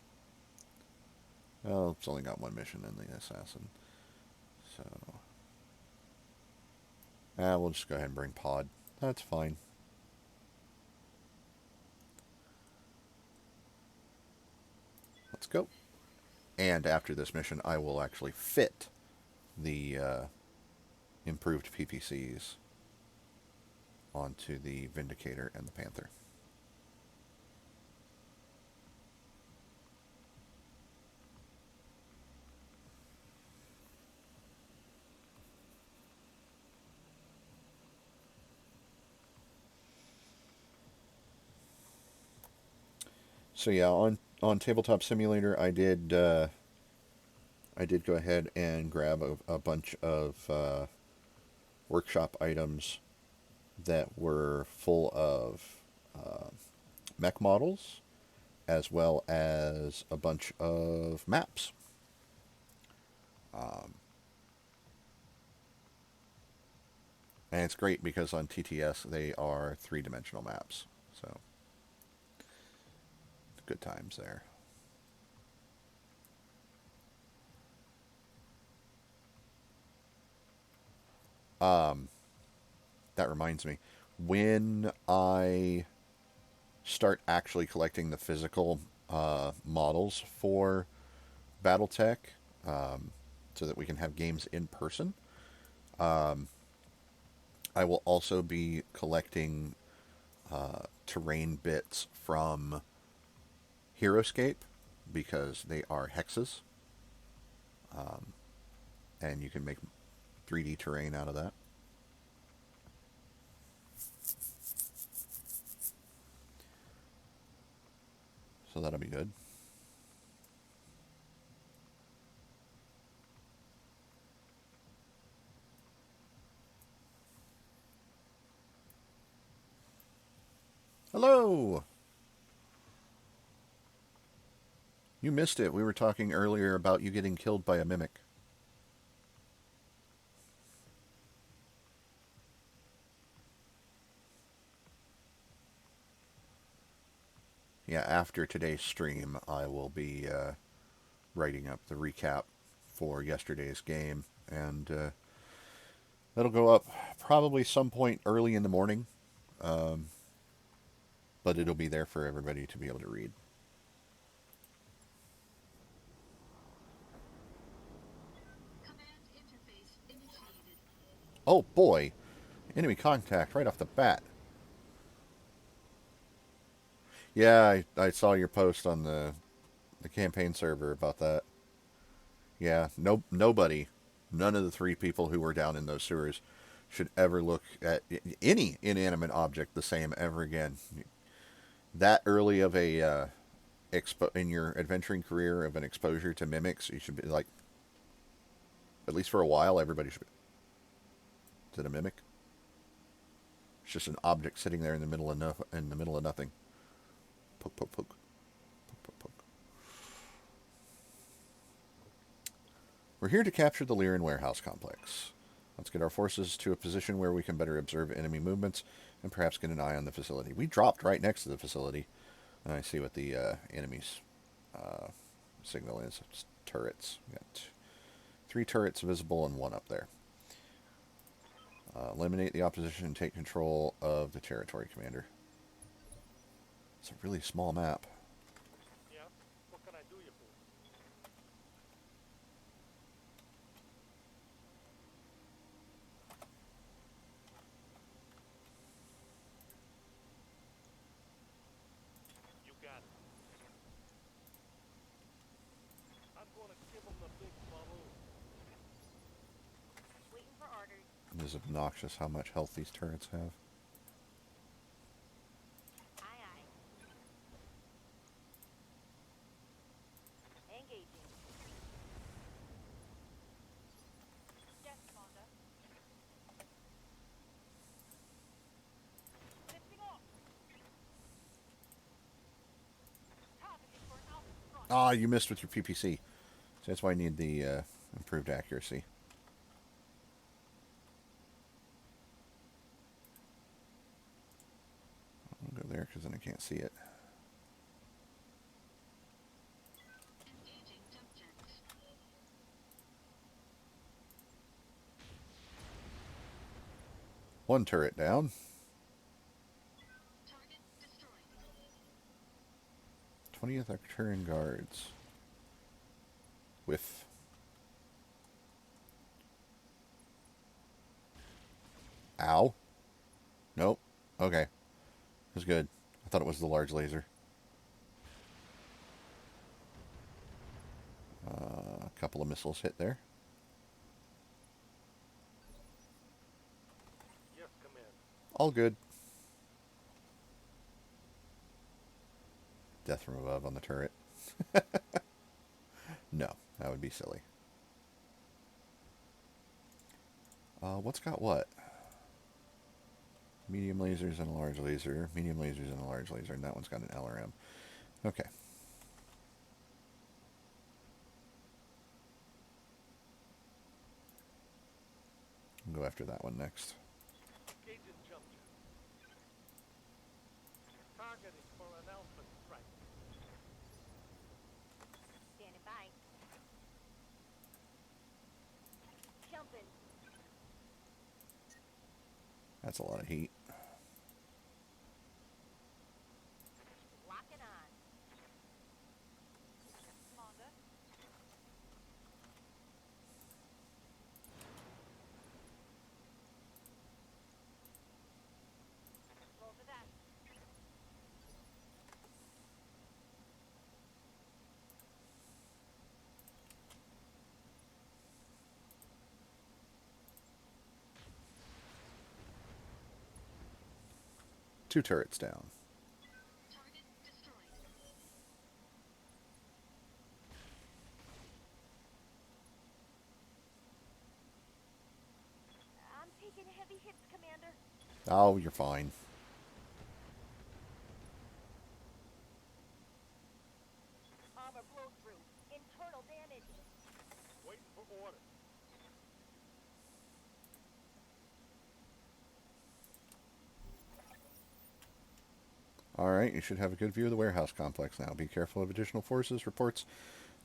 Well, it's only got one mission in the assassin. So... we'll just go ahead and bring Pod. That's fine. Let's go. And after this mission, I will actually fit the improved PPCs onto the Vindicator and the Panther. So yeah, on Tabletop Simulator, I did go ahead and grab a bunch of workshop items that were full of mech models, as well as a bunch of maps. And it's great because on TTS they are three-dimensional maps, so good times there. That reminds me, when I start actually collecting the physical models for BattleTech, so that we can have games in person, I will also be collecting terrain bits from HeroScape, because they are hexes, and you can make 3D terrain out of that. So that'll be good. Hello! You missed it. We were talking earlier about you getting killed by a mimic. Yeah, after today's stream, I will be writing up the recap for yesterday's game, and that'll go up probably some point early in the morning, but it'll be there for everybody to be able to read. Command interface initiated. Oh boy, enemy contact right off the bat. Yeah, I saw your post on the campaign server about that. Yeah, nobody, none of the three people who were down in those sewers should ever look at any inanimate object the same ever again. That early of a in your adventuring career of an exposure to mimics, you should be like, at least for a while, everybody should be. Is it a mimic? It's just an object sitting there in the middle of nothing. Poke, poke, poke. Poke, poke, poke. We're here to capture the Lyran warehouse complex. Let's get our forces to a position where we can better observe enemy movements and perhaps get an eye on the facility. We dropped right next to the facility. And I see what the enemy's signal is. It's turrets. We got 3 turrets visible and 1 up there. Eliminate the opposition and take control of the territory, Commander. It's a really small map. Yeah? What can I do you for? You got it. I'm gonna give him the big bubble. Waiting for orders. It is obnoxious how much health these turrets have. Aye, aye. Engaging. Yes, Commander. Lifting off. Targeting for an alpha strike. Ah, you missed with your PPC. So that's why I need the improved accuracy. I'll go there because then I can't see it. Engaging subject. One turret down. Target destroyed. 20th Arcturian Guards. With... Ow. Nope. Okay. It was good. I thought it was the large laser. A couple of missiles hit there. Yes, Commander. All good. Death from above on the turret. No, that would be silly. What's got what? Medium lasers and a large laser. Medium lasers and a large laser. And that one's got an LRM. Okay. I'll go after that one next. Engaging jump jet. Targeting for an alpha strike. Standing by. Jumping. That's a lot of heat. Locking on. Commander. Roll for that. Two turrets down. Target destroyed. I'm taking heavy hits, Commander. Oh, you're fine. Armor blow through. Internal damage. Waiting for orders. Alright, you should have a good view of the warehouse complex now. Be careful of additional forces. Reports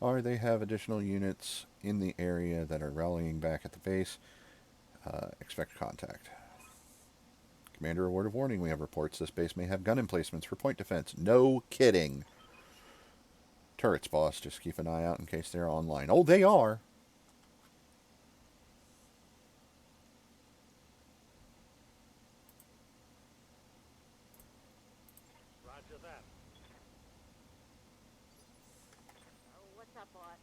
are they have additional units in the area that are rallying back at the base. Expect contact. Commander, a word of warning. We have reports this base may have gun emplacements for point defense. No kidding. Turrets, boss. Just keep an eye out in case they're online. Oh, they are. Roger that. Oh, what's up, boss?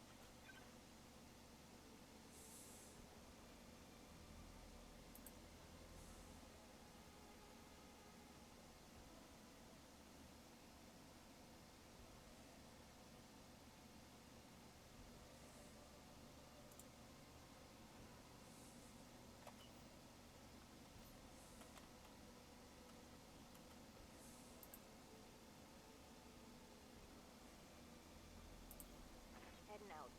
Heading out.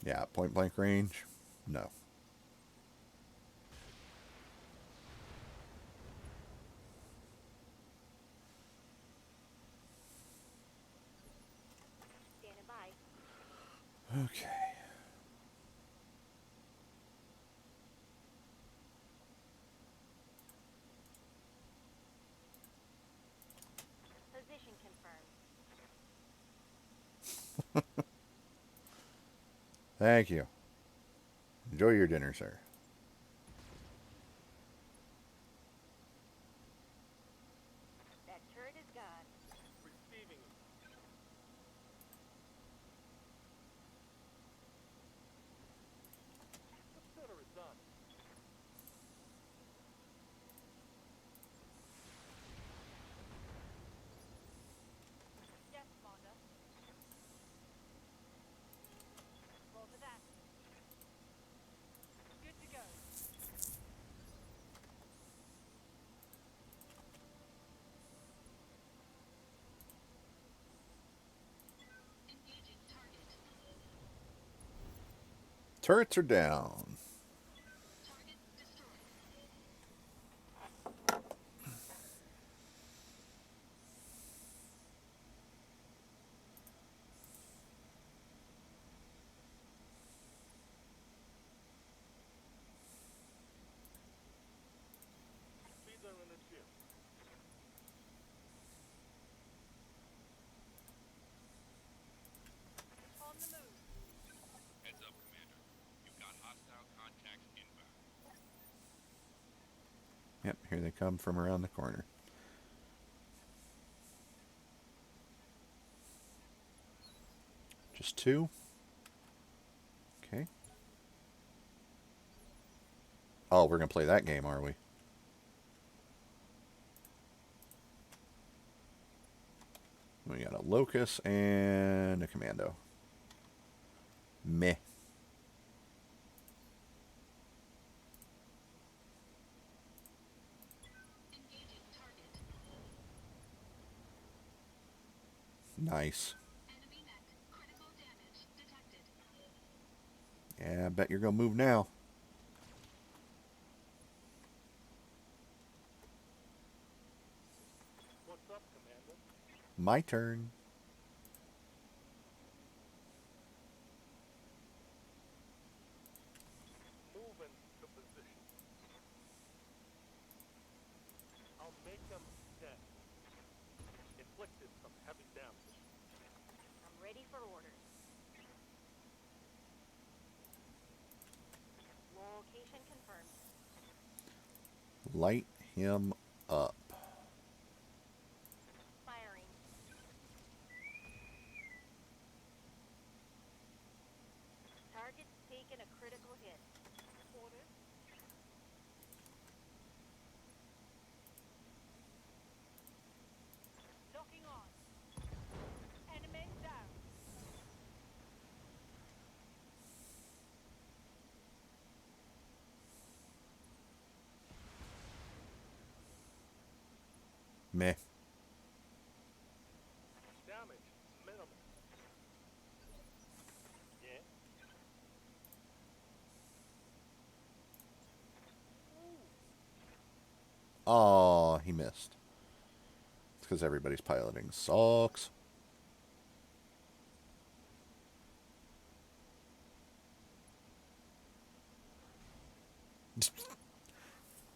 Yeah, point blank range. No. Standing by. Okay. Position confirmed. Thank you. Enjoy your dinner, sir. That turret is gone. Receiving it. Consider it done. Yes, Commander. Roger that. Good to go. Engaging target. Turrets are down. Target destroyed. Feeder in the gym. On the move. Heads up, Commander. You've got hostile contacts inbound. Yep, here they come from around the corner. Just two. Okay. Oh, we're going to play that game, are we? We got a Locust and a Commando. Meh. Engaging target. Nice. Enemy mech. Critical damage detected. Yeah, I bet you're going to move now. What's up, Commander? My turn. Move into position. I'll make them dead. Inflicted some heavy damage. I'm ready for orders. Location confirmed. Light him up. Firing. Target's taken a critical hit. Orders. Locking on. Enemy down. Meh. Damage minimal. Yeah? Oh, he missed. It's because everybody's piloting sucks.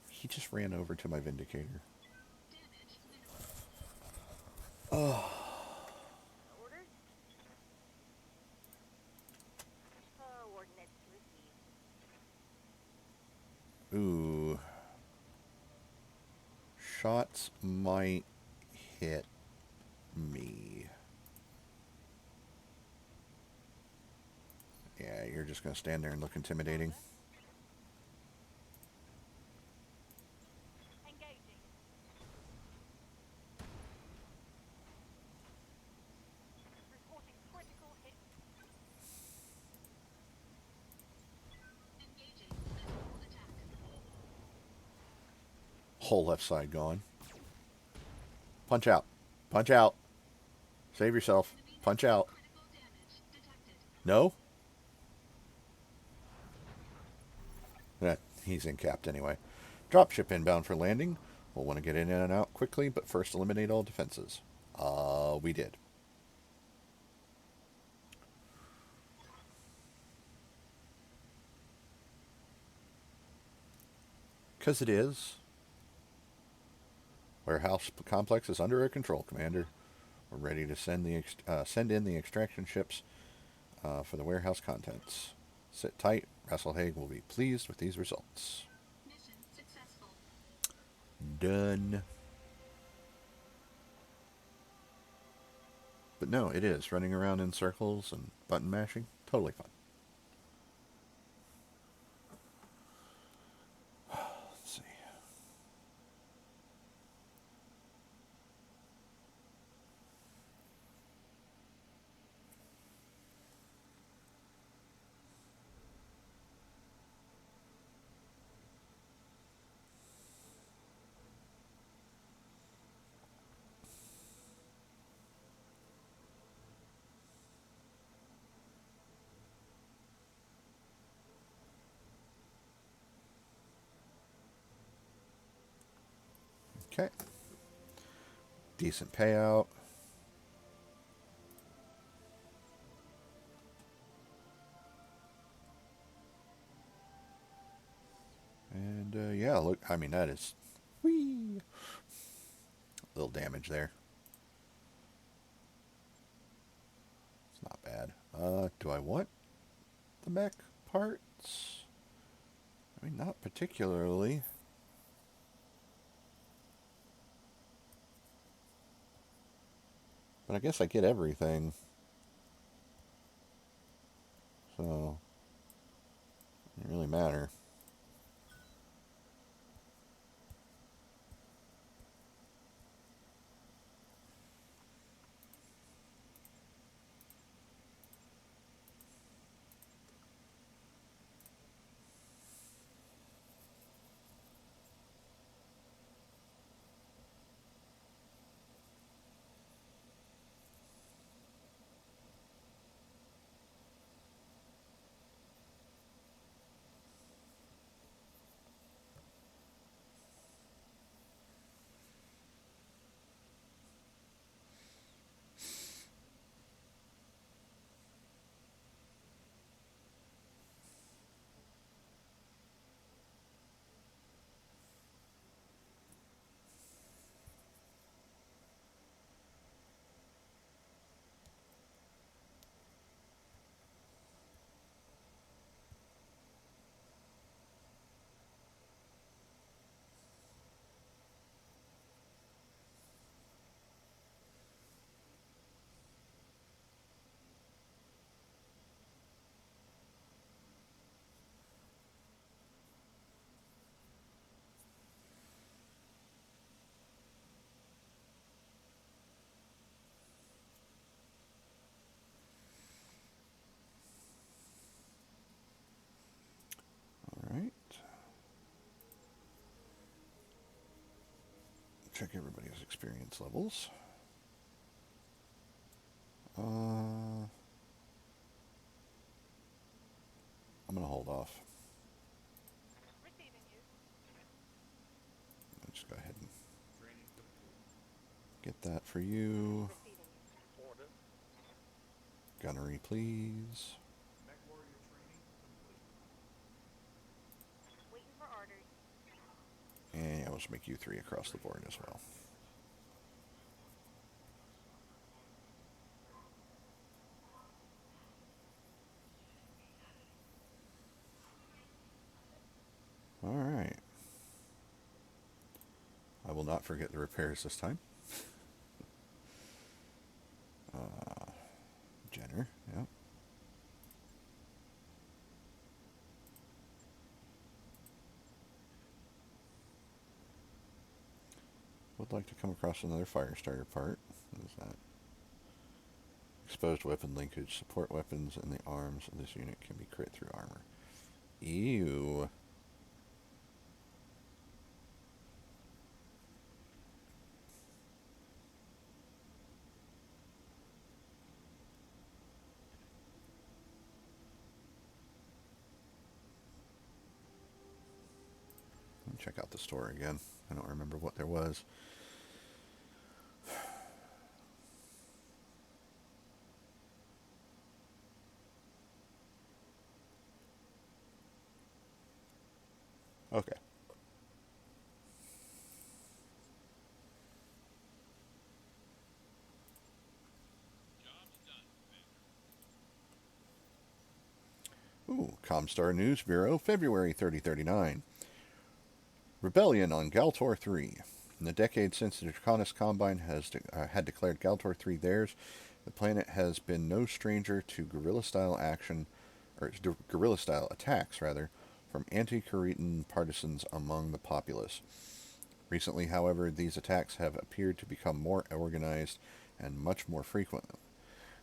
He just ran over to my Vindicator. Damage minimal. Orders. Ordnance received. Ooh. Shots might hit me. Yeah, you're just going to stand there and look intimidating. Engaging. Reporting critical hit. Engaging lethal attack. Whole left side gone. Punch out. Punch out. Save yourself. Enemy mech. Punch out. Critical damage detected. No? He's in capped anyway. Dropship inbound for landing. We'll want to get in and out quickly, but first eliminate all defenses. We did. Because it is. Warehouse complex is under our control, Commander. We're ready to send in the extraction ships for the warehouse contents. Sit tight. Rasselhaig will be pleased with these results. Mission successful. Done. But no, it is. Running around in circles and button mashing. Totally fun. Let's see. Okay. Decent payout. And yeah, look, I mean, that is whee, little damage there. It's not bad. Do I want the mech parts? I mean, not particularly. But I guess I get everything. So, it doesn't really matter. Alright. Check everybody's experience levels. I'm going to hold off. Receiving you. I'll just go ahead and get that for you. Receiving you. Order. Gunnery, please. Waiting for orders. And I'll just make you 3 across the board as well. Alright. I will not forget the repairs this time. Jenner, yep. Would like to come across another fire starter part. What is that? Exposed weapon linkage. Support weapons in the arms of this unit can be crit through armor. Ew. check out the store again. I don't remember what there was. Okay. Ooh, Comstar News Bureau, February 3039. Rebellion on Galtor 3. In the decade since the Draconis Combine had declared Galtor 3 theirs, the planet has been no stranger to guerrilla-style action, or guerrilla-style attacks, rather, from anti-Kharitan partisans among the populace. Recently, however, these attacks have appeared to become more organized and much more frequent.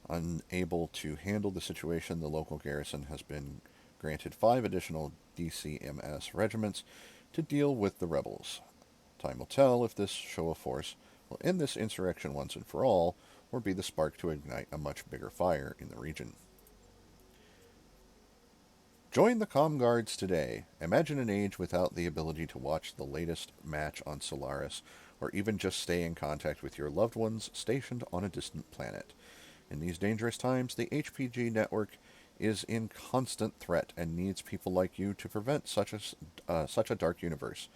Unable to handle the situation, the local garrison has been granted 5 additional DCMS regiments to deal with the rebels. Time will tell if this show of force will end this insurrection once and for all, or be the spark to ignite a much bigger fire in the region. Join the Comm Guards today. Imagine an age without the ability to watch the latest match on Solaris, or even just stay in contact with your loved ones stationed on a distant planet. In these dangerous times, the HPG network is in constant threat and needs people like you to prevent such a dark universe.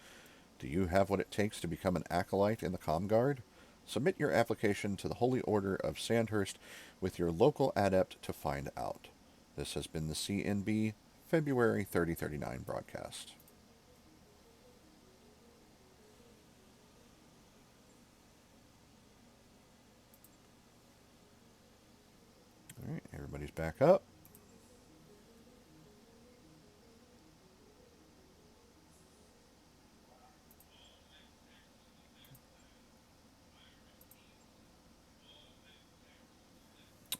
Do you have what it takes to become an acolyte in the Comm Guard? Submit your application to the Holy Order of Sandhurst with your local adept to find out. This has been the CNB February 3039 broadcast. All right, everybody's back up.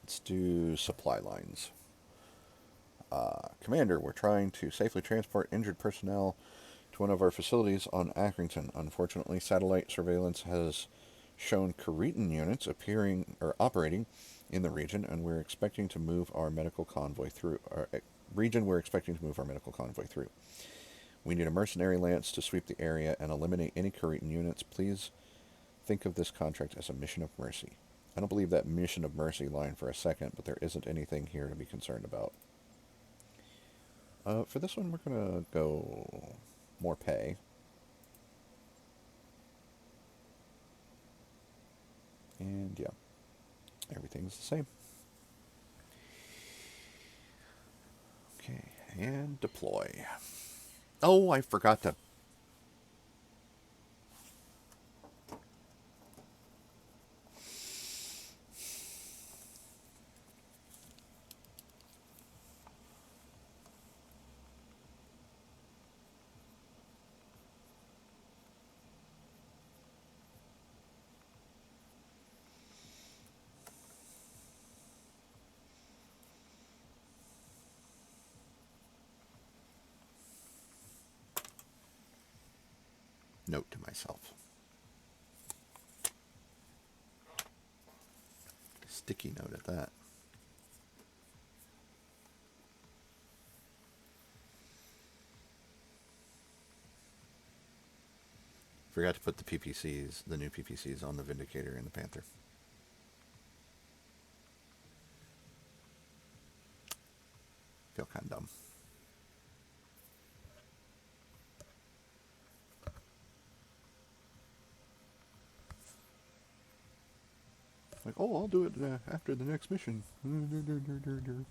Let's do supply lines. Commander, we're trying to safely transport injured personnel to one of our facilities on Accrington. Unfortunately, satellite surveillance has shown Kharitan units appearing or operating in the region, and we're expecting to move our medical convoy through. We need a mercenary lance to sweep the area and eliminate any Kharitan units. Please think of this contract as a mission of mercy. I don't believe that mission of mercy line for a second, but there isn't anything here to be concerned about. For this one, we're going to go more pay. And yeah, everything's the same. Okay, and deploy. Oh, I forgot to... Note to myself. Sticky note at that. Forgot to put the PPCs, the new PPCs, on the Vindicator and the Panther. Feel kind of dumb. Like, oh, I'll do it after the next mission. And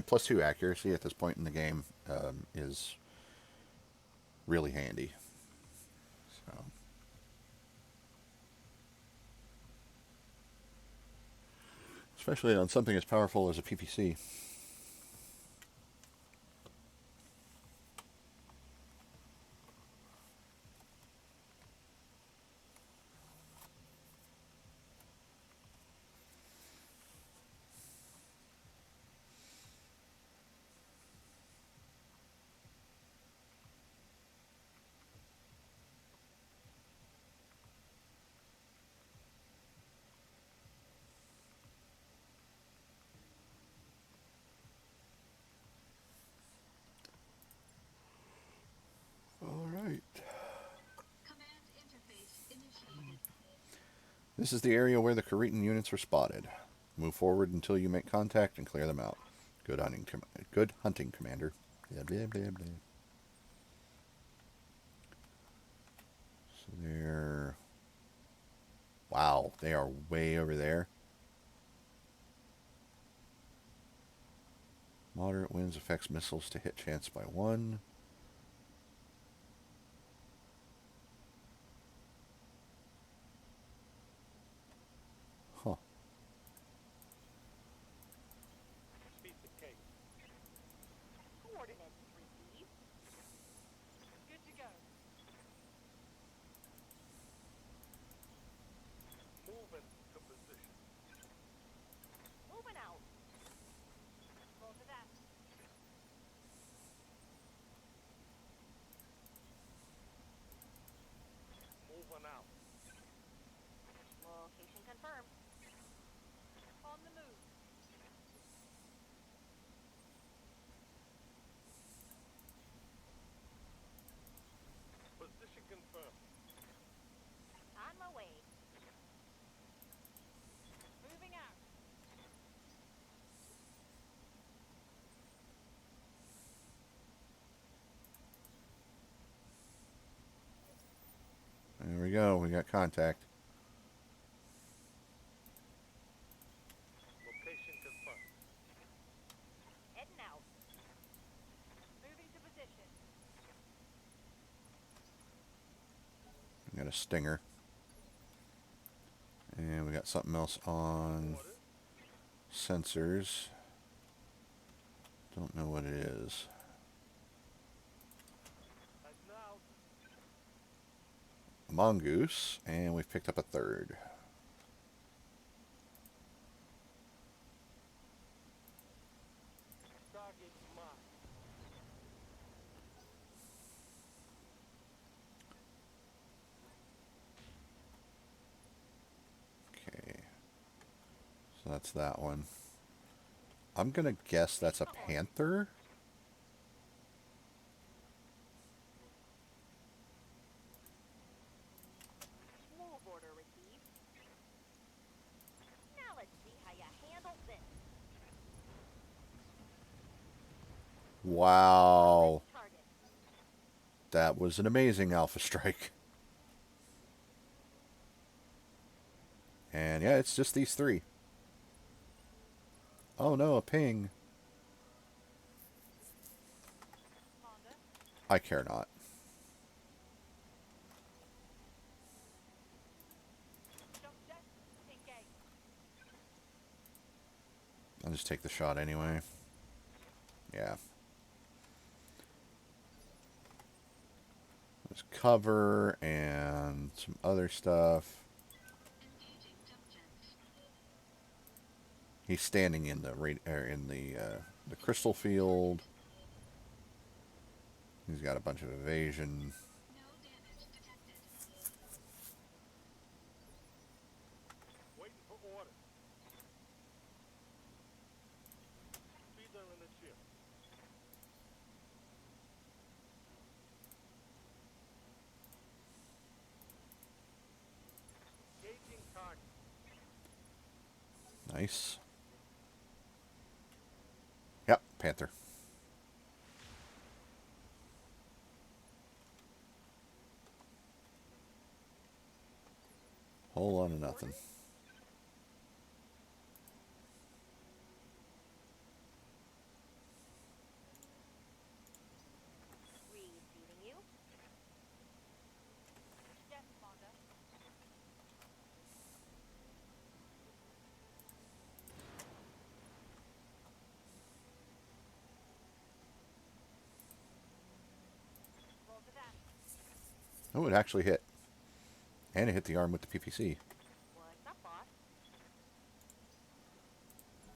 +2 accuracy at this point in the game is really handy. So, especially on something as powerful as a PPC. This is the area where the Cretan units were spotted. Move forward until you make contact and clear them out. Good hunting, Commander. Blah, blah, blah, blah. So they're... Wow, they are way over there. Moderate winds affects missiles to hit chance by 1. Huh. Piece of cake. Coordinates received. Good to go. Moving to position. Moving out. Roll to that. Moving out. Location confirmed. On the move. Position confirmed. On my way. Moving out. There we go. We got contact. Location confirmed. Heading out. Moving to position. We got a stinger. And we got something else on Order. sensors. Don't know what it is. And now, A mongoose. And we've picked up a third. target marked. Okay. So that's that one. I'm going to guess that's a panther. Move order received. Now let's see how you handle this. Wow. Target. That was an amazing alpha strike. And yeah, it's just these 3. Oh no, a ping. Honda. I care not. Jump jet. Engage. I'll just take the shot anyway. Yeah. There's cover and some other stuff. Engaging jump jets. He's standing in the crystal field. He's got a bunch of evasion. No damage detected. Waiting for order. Feeder in the ship. Engaging target. Nice. Yep, panther. Whole lot of nothing. Receiving you. Yes, Honda. Roll to that. Oh, it actually hit. And it hit the arm with the PPC. What's up, boss?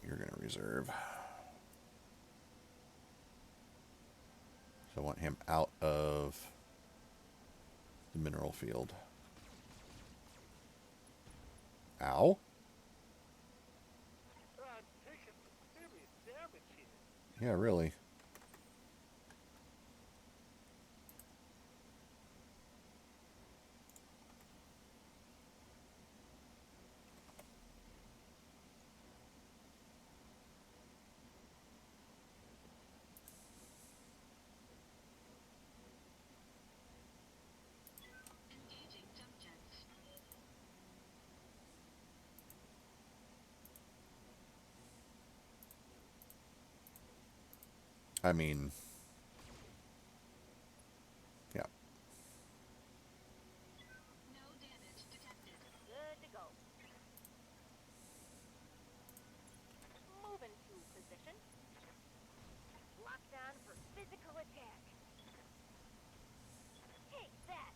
You're going to reserve. So I want him out of the mineral field. Ow. I'm taking some serious damage here. Yeah, really. I mean, yeah. No damage detected. Good to go. Move into position. Lock down for physical attack. Take that!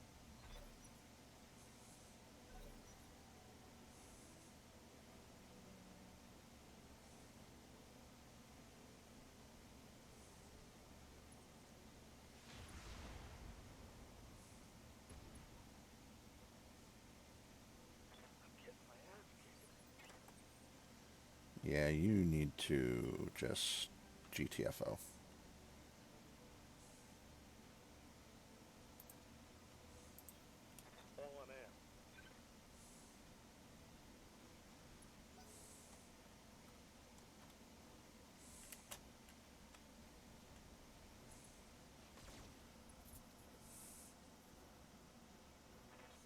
I'm getting my ass kicked. Yeah, you need to just GTFO. All on air.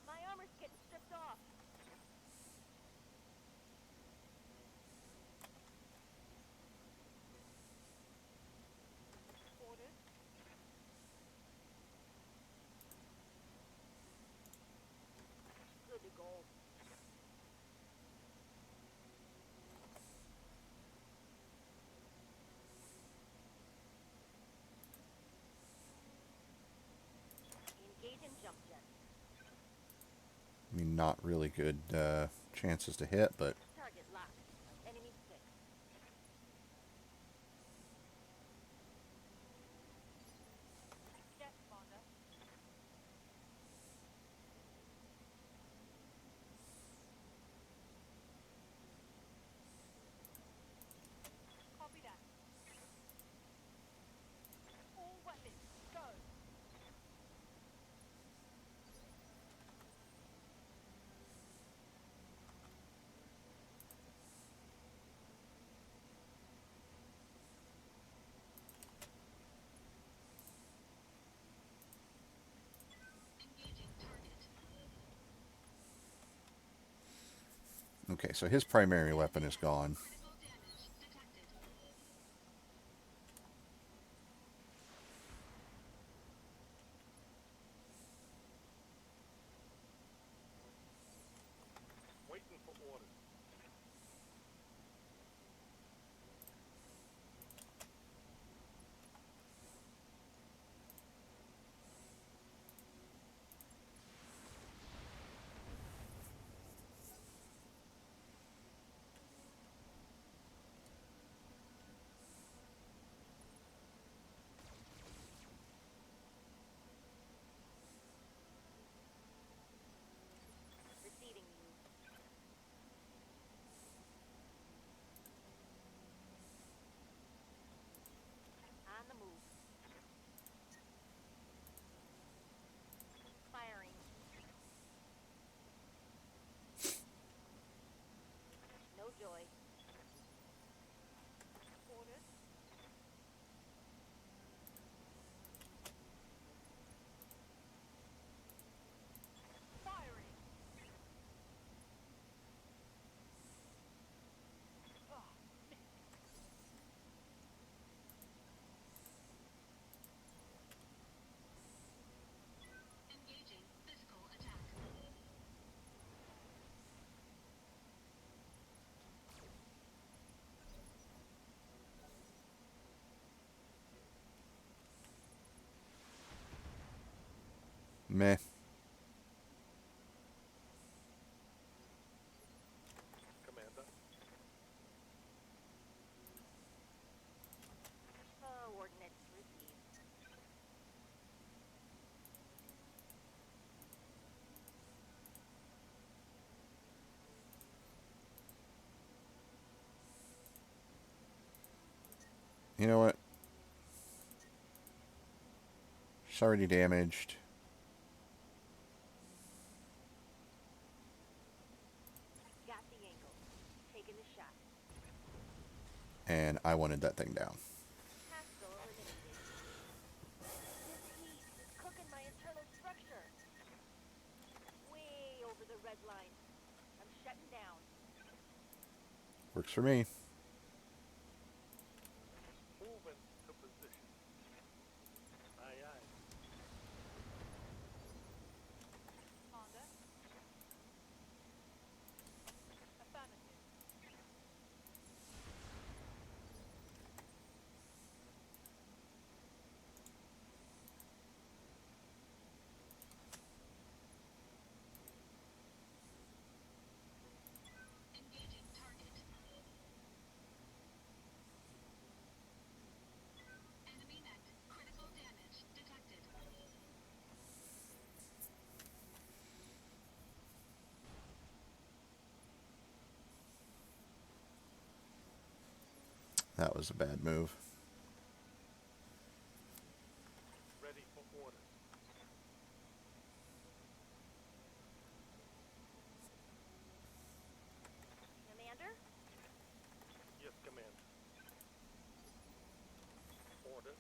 My armor's getting stripped off. Orders. Good to go. Engage in jump jet. I mean, not really good chances to hit, but Target locked. Enemy 6. Yes, Commander. Copy that. All weapons, go. Engaging target. okay, so his primary weapon is gone. Critical damage detected. Waiting for orders. Receiving you. On the move. Firing. No joy. Orders. Firing. Ah, missed. Engaging physical attack. Meh. Commander. Ordnance received. You know what? She's already damaged. Got the angle. Taking the shot. And I wanted that thing down. Hostile eliminated. This heat is cooking my internal structure. Way over the red line. I'm shutting down. Works for me. Moving to position. That was a bad move. Ready for orders. Commander? Yes, Commander. Orders.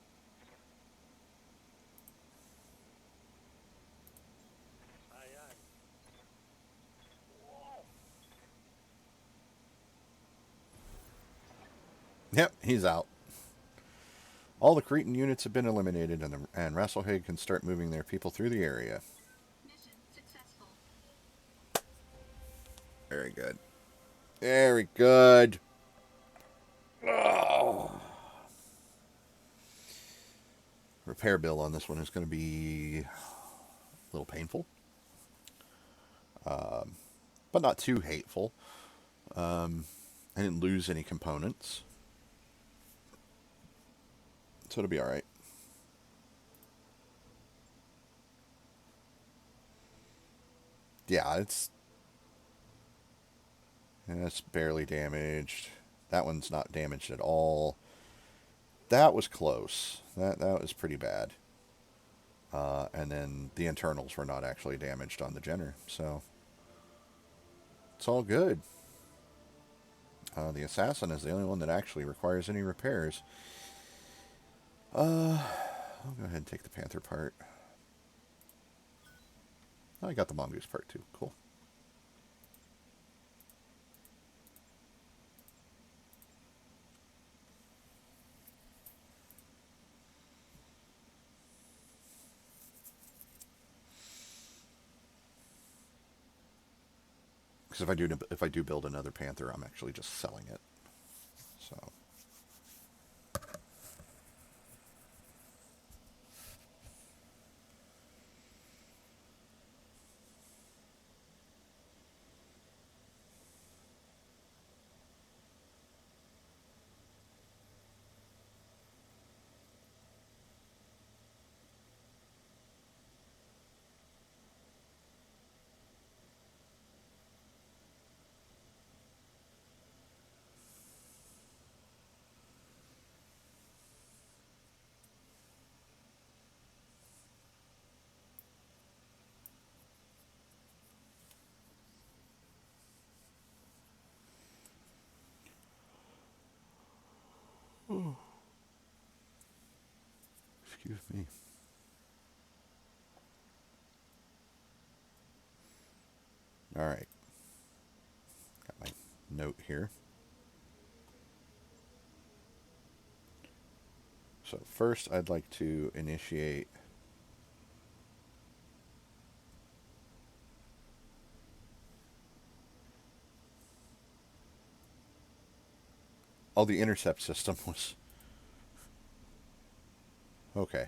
Aye, aye. Whoa! Yep, he's out. All the Cretan units have been eliminated, and Rasselhaig can start moving their people through the area. Mission successful. Very good. Very good. Oh. Repair bill on this one is going to be a little painful, but not too hateful. I didn't lose any components, so it'll be all right. Yeah, it's barely damaged. That one's not damaged at all. That was close. That was pretty bad. And then the internals were not actually damaged on the Jenner, so it's all good. The assassin is the only one that actually requires any repairs. I'll go ahead and take the Panther part. Oh, I got the Mongoose part too. Cool. Because if I do build another Panther, I'm actually just selling it. So. Excuse me. All right. Got my note here. So first, I'd like to initiate the intercept system was okay.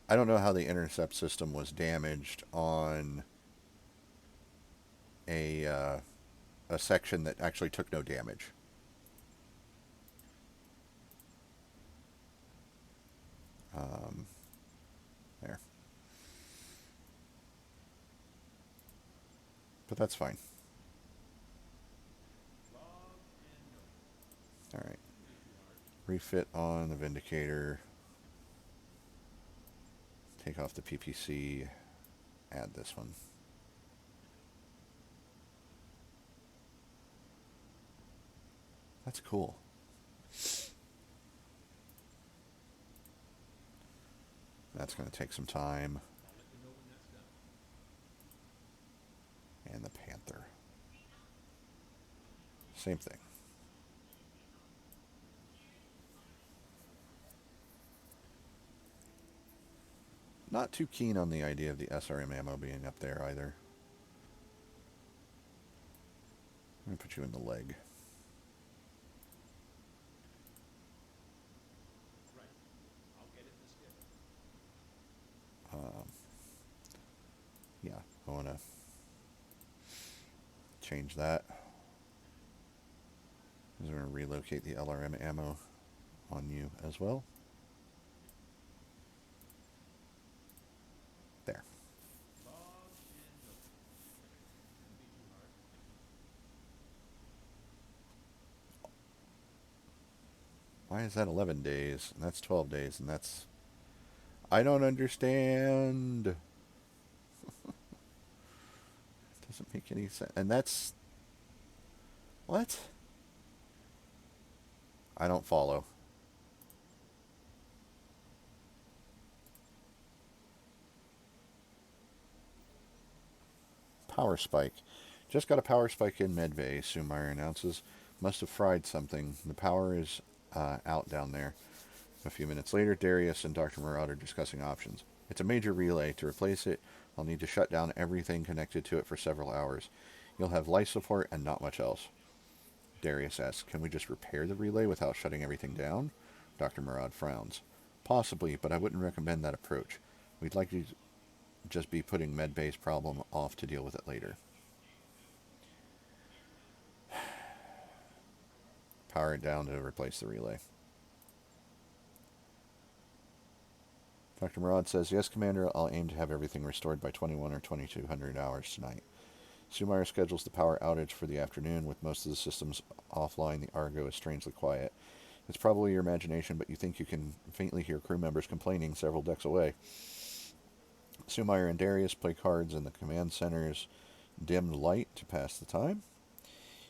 I don't know how the intercept system was damaged on a section that actually took no damage. There. But that's fine. Alright. Refit on the Vindicator. Take off the PPC. Add this one. That's cool. That's going to take some time. And the Panther. Same thing. Not too keen on the idea of the SRM ammo being up there either. I'm going to put you in the leg. Yeah, I want to change that. I'm going to relocate the LRM ammo on you as well. There. Why is that 11 days? And that's 12 days, and that's... I don't understand. Doesn't make any sense. And that's... What? I don't follow. Power spike. Just got a power spike in Medbay, Sumire announces. Must have fried something. The power is out down there. A few minutes later, Darius and Dr. Marauder discussing options. It's a major relay. To replace it, I'll need to shut down everything connected to it for several hours. You'll have life support and not much else. Darius asks, can we just repair the relay without shutting everything down? Dr. Maraud frowns. Possibly, but I wouldn't recommend that approach. We'd like to just be putting Medbay's problem off to deal with it later. Power it down to replace the relay. Dr. Maraud says, yes, Commander, I'll aim to have everything restored by 21 or 2200 hours tonight. Sumire schedules the power outage for the afternoon. With most of the systems offline, the Argo is strangely quiet. It's probably your imagination, but you think you can faintly hear crew members complaining several decks away. Sumire and Darius play cards in the command center's dimmed light to pass the time.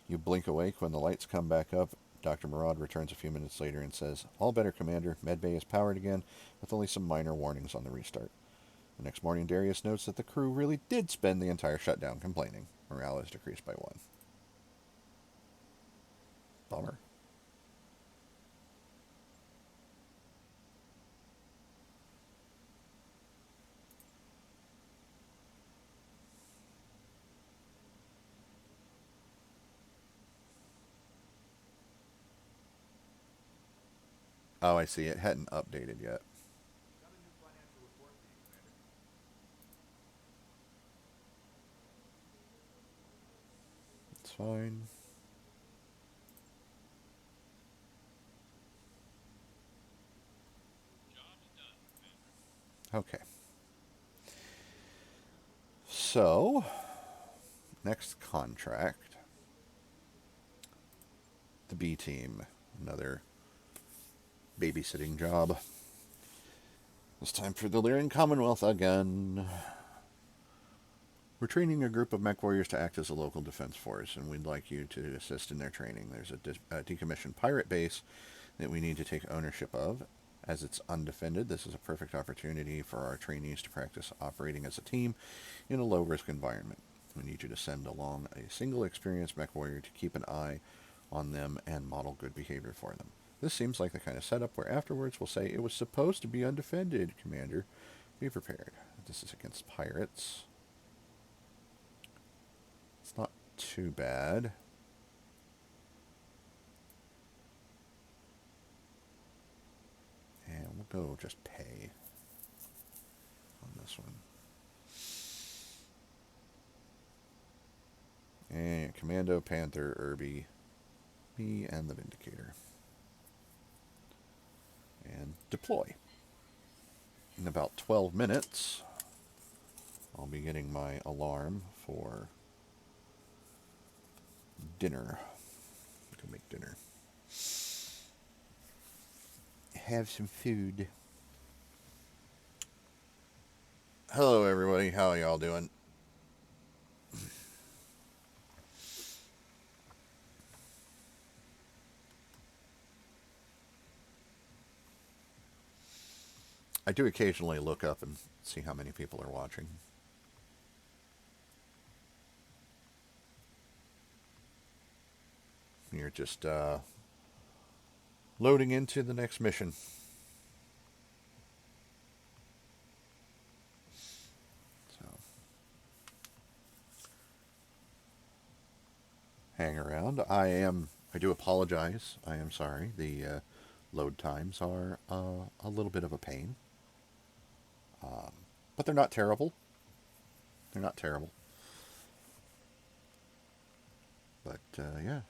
You blink awake when the lights come back up. Dr. Maraud returns a few minutes later and says, all better, Commander. Medbay is powered again, with only some minor warnings on the restart. The next morning, Darius notes that the crew really did spend the entire shutdown complaining. Morale is decreased by 1. Bummer. Oh, I see. It hadn't updated yet. It's fine. Okay. So, next contract. The B team. Another babysitting job. It's time for the Lyrian Commonwealth again. We're training a group of mech warriors to act as a local defense force, and we'd like you to assist in their training. There's a decommissioned pirate base that we need to take ownership of. As it's undefended, this is a perfect opportunity for our trainees to practice operating as a team in a low-risk environment. We need you to send along a single experienced mech warrior to keep an eye on them and model good behavior for them. This seems like the kind of setup where afterwards we'll say, it was supposed to be undefended, Commander. Be prepared. This is against pirates. It's not too bad. And we'll go just pay on this one. And Commando, Panther, Irby, me, and the Vindicator. And deploy. In about 12 minutes, I'll be getting my alarm for dinner. I can make dinner. Have some food. Hello, everybody. How are y'all doing? I do occasionally look up and see how many people are watching. You're just loading into the next mission. So, hang around. I do apologize. I am sorry. The load times are a little bit of a pain. But they're not terrible. They're not terrible. But, yeah.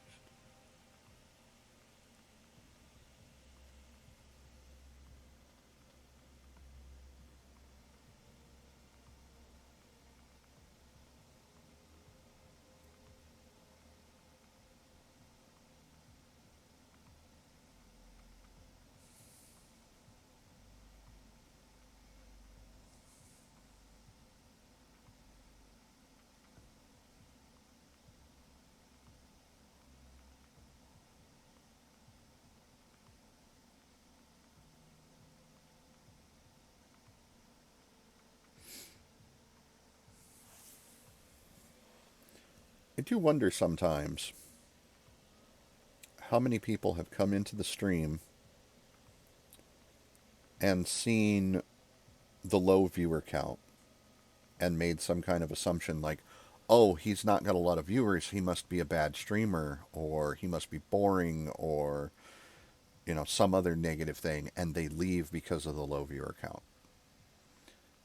do wonder sometimes how many people have come into the stream and seen the low viewer count and made some kind of assumption like, oh, he's not got a lot of viewers, he must be a bad streamer, or he must be boring, or, some other negative thing, and they leave because of the low viewer count.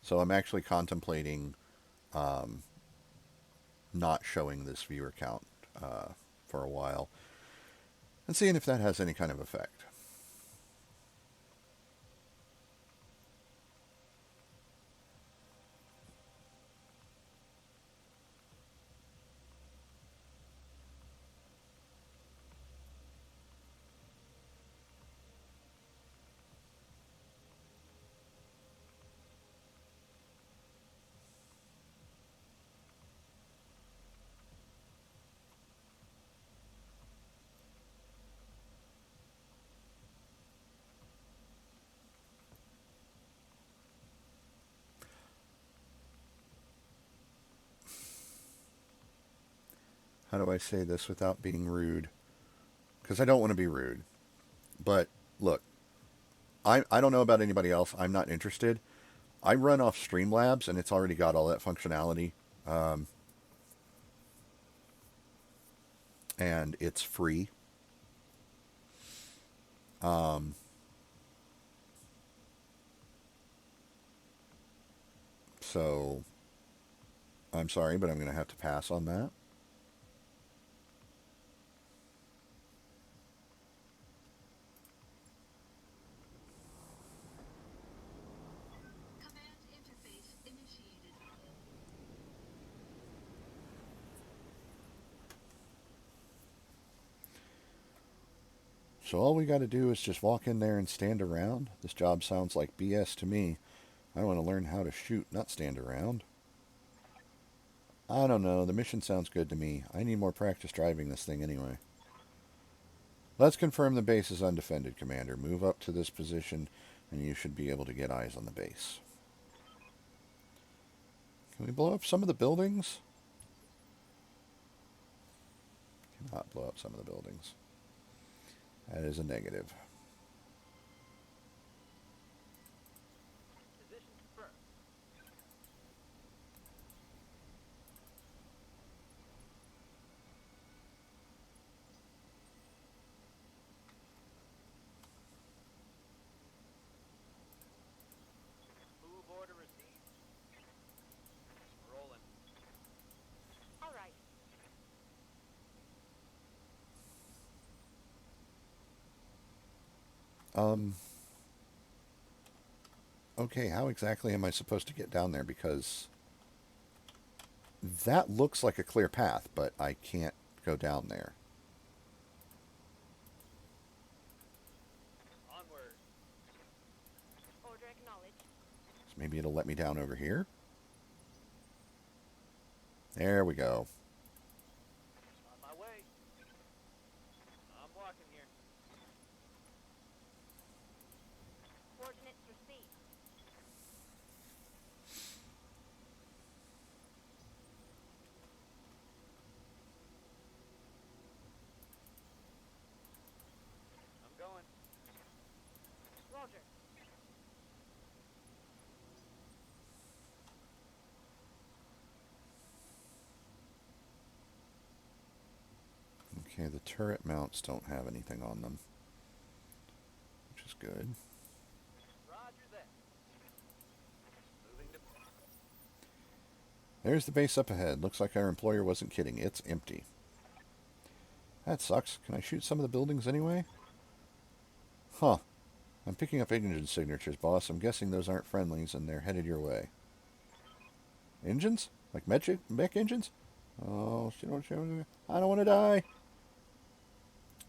So I'm actually contemplating not showing this viewer count for a while and seeing if that has any kind of effect. How do I say this without being rude? Because I don't want to be rude. But look, I don't know about anybody else. I'm not interested. I run off Streamlabs, and it's already got all that functionality. And it's free. So, I'm sorry, but I'm going to have to pass on that. Command interface initiated. So all we got to do is just walk in there and stand around. This job sounds like BS to me. I want to learn how to shoot, not stand around. I don't know. The mission sounds good to me. I need more practice driving this thing anyway. Let's confirm the base is undefended, Commander. Move up to this position, and you should be able to get eyes on the base. Can we blow up some of the buildings? Cannot blow up some of the buildings. That is a negative. Position confirmed. Move order received. Rolling. All right. Okay, how exactly am I supposed to get down there? Because that looks like a clear path, but I can't go down there. Onward. Order acknowledged. So maybe it'll let me down over here. There we go. On my way. I'm walking here. Coordinates received. I'm going. Roger. Okay, the turret mounts don't have anything on them, which is good. Roger that. Moving to... There's the base up ahead. Looks like our employer wasn't kidding. It's empty. That sucks. Can I shoot some of the buildings anyway? Huh. I'm picking up engine signatures, boss. I'm guessing those aren't friendlies, and they're headed your way. Engines? Like mech engines? Oh, I don't want to die.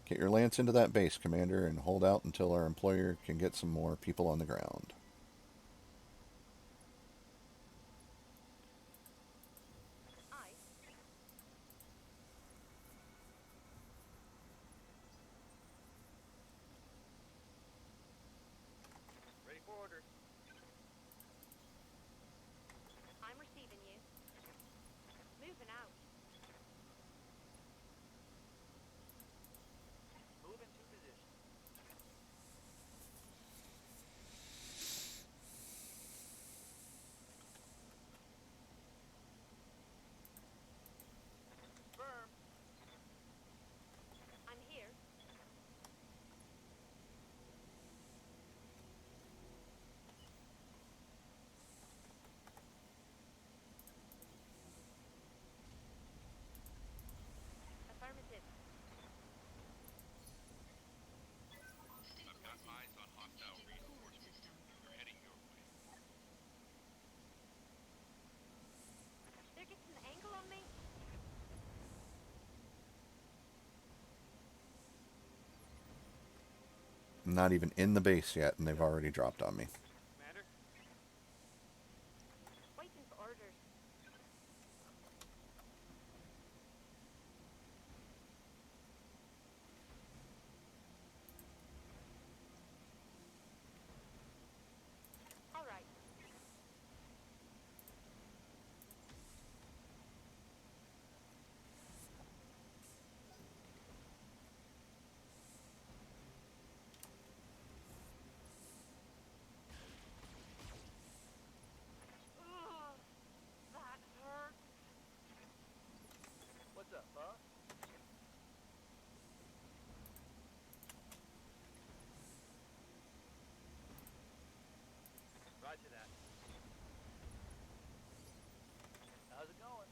Get your lance into that base, Commander, and hold out until our employer can get some more people on the ground. Aye. Ready for orders. I'm receiving you. Moving out. I'm not even in the base yet, and they've already dropped on me. Commander? Waiting for orders. All right. Ugh, that hurt. What's up, huh? Roger that. How's it going?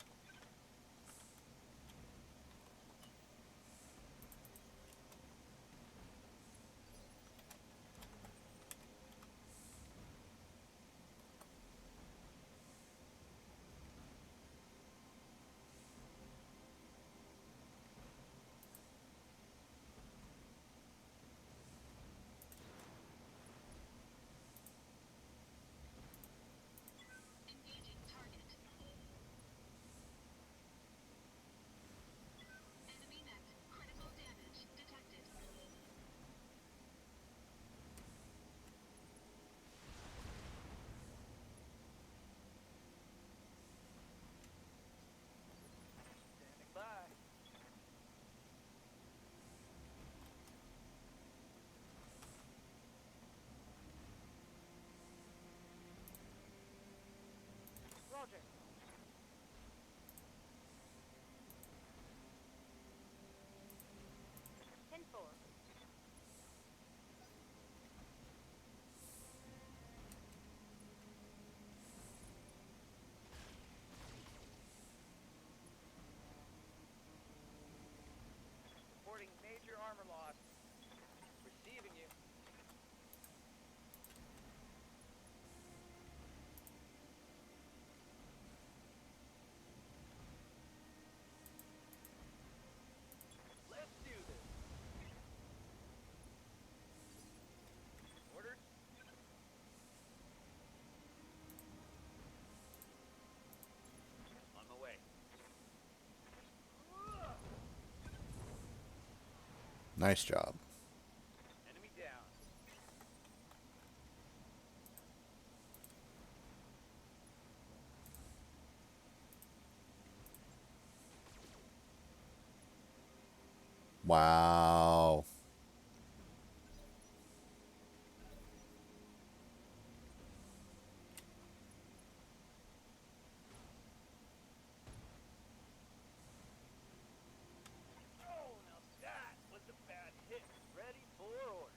Engaging target. Enemy net. Critical damage detected. Standing by. Roger. Ten four. Reporting major armor loss. Receiving you. Let's do this. Orders? On my way. Nice job. Enemy down. Wow. Oh, now that was a bad hit. Ready for orders.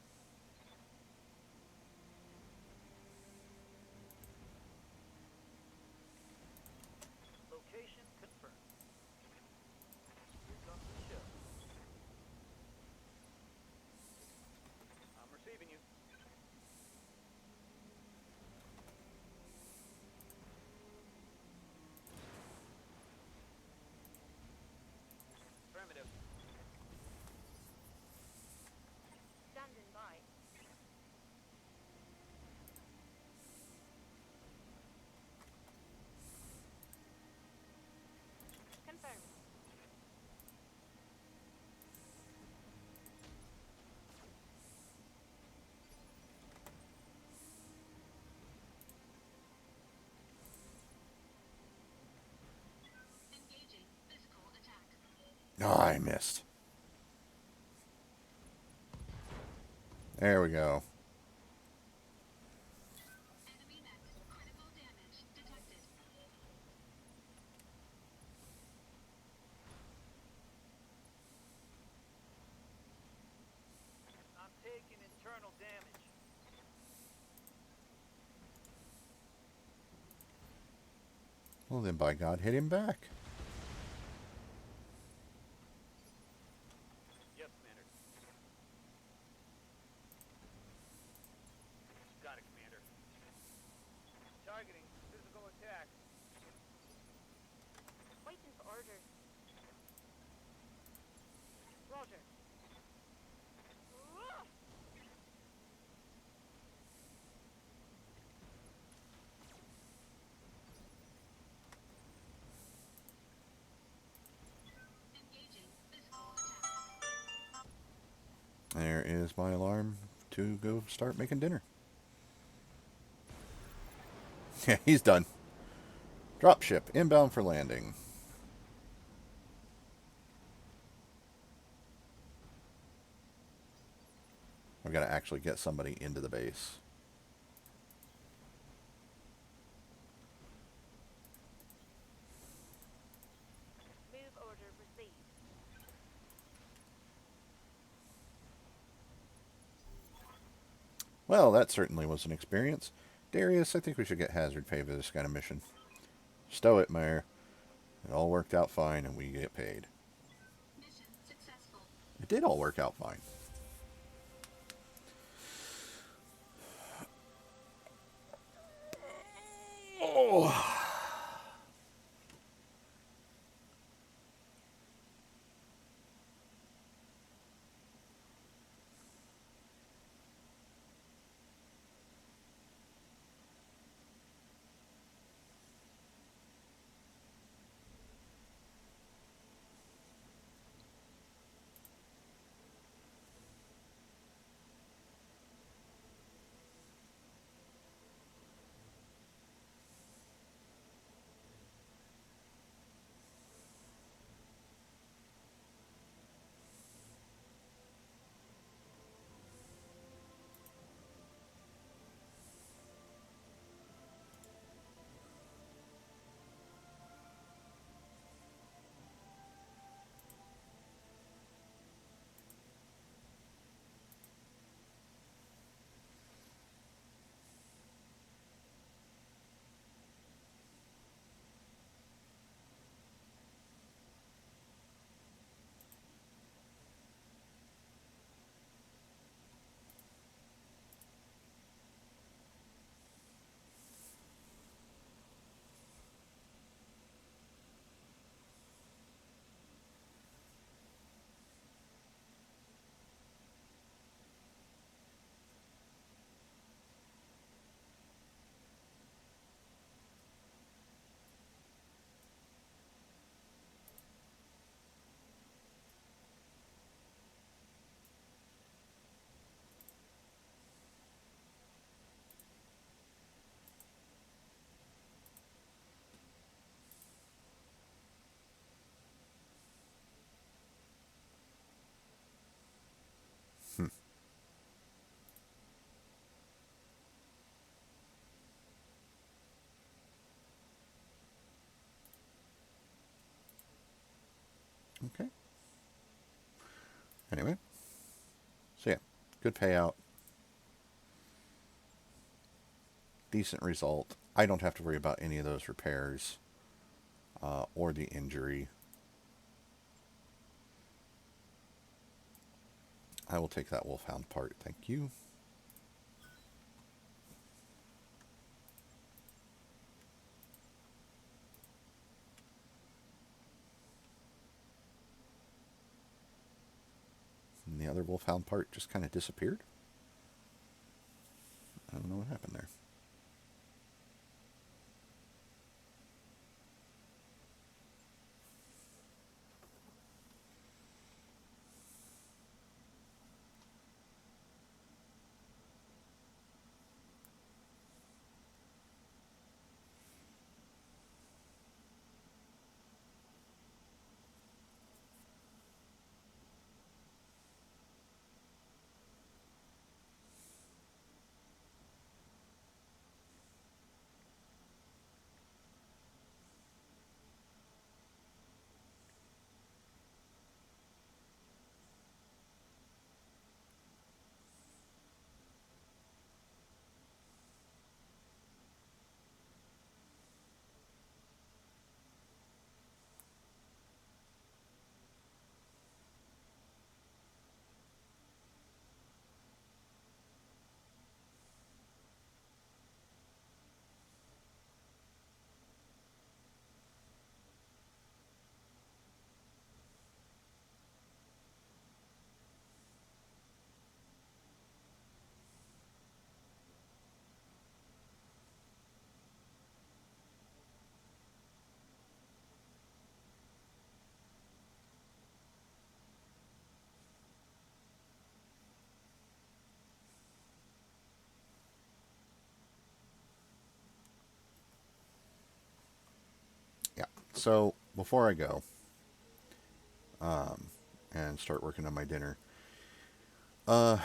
Location confirmed. Here comes the show. I'm receiving you. Affirmative. Standing by. Confirmed. Engaging physical attack. Oh, I missed. There we go. Enemy net. Critical damage detected. I'm taking internal damage. Well, then, by God, hit him back. Yes, Commander. Got it, Commander. Targeting physical attack. Waiting for orders. Roger. Ugh. There is my alarm to go start making dinner. Yeah, he's done. Dropship, inbound for landing. I've got to actually get somebody into the base. Move order received. Well, that certainly was an experience. Darius, I think we should get hazard pay for this kind of mission. Stow it, Mayor. It all worked out fine and we get paid. Mission successful. It did all work out fine. Oh. Okay. Anyway. So yeah, good payout. Decent result. I don't have to worry about any of those repairs or the injury. I will take that wolfhound part. Thank you. And the other wolfhound part just kind of disappeared. I don't know what happened there. So before I go and start working on my dinner, uh,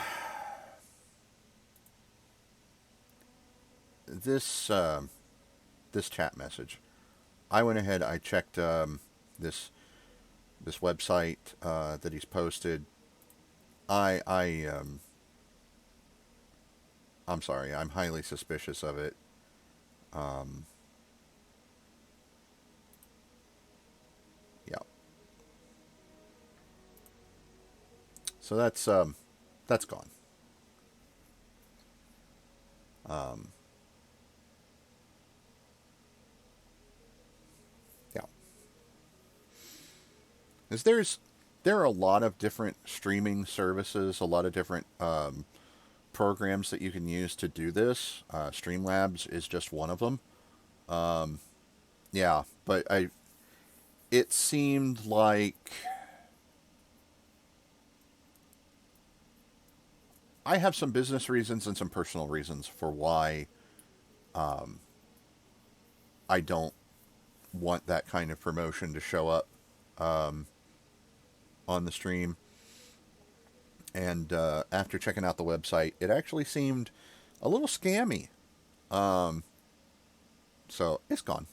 this this chat message. I went ahead. I checked this this website that he's posted. I I'm sorry. I'm highly suspicious of it. Um, yeah. So that's gone. Um, yeah. Is there are a lot of different streaming services, a lot of different programs that you can use to do this. Streamlabs is just one of them. Um, yeah, but it seemed like I have some business reasons and some personal reasons for why um, I don't want that kind of promotion to show up um, on the stream. And after checking out the website, it actually seemed a little scammy. Um, so it's gone.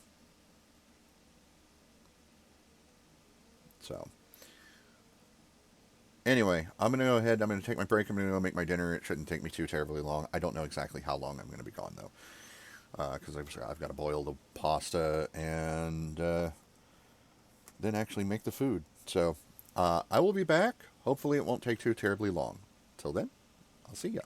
So anyway, I'm going to go ahead. I'm going to take my break. I'm going to go make my dinner. It shouldn't take me too terribly long. I don't know exactly how long I'm going to be gone, though. Because I've got to boil the pasta and then actually make the food. So I will be back. Hopefully it won't take too terribly long. Till then, I'll see ya.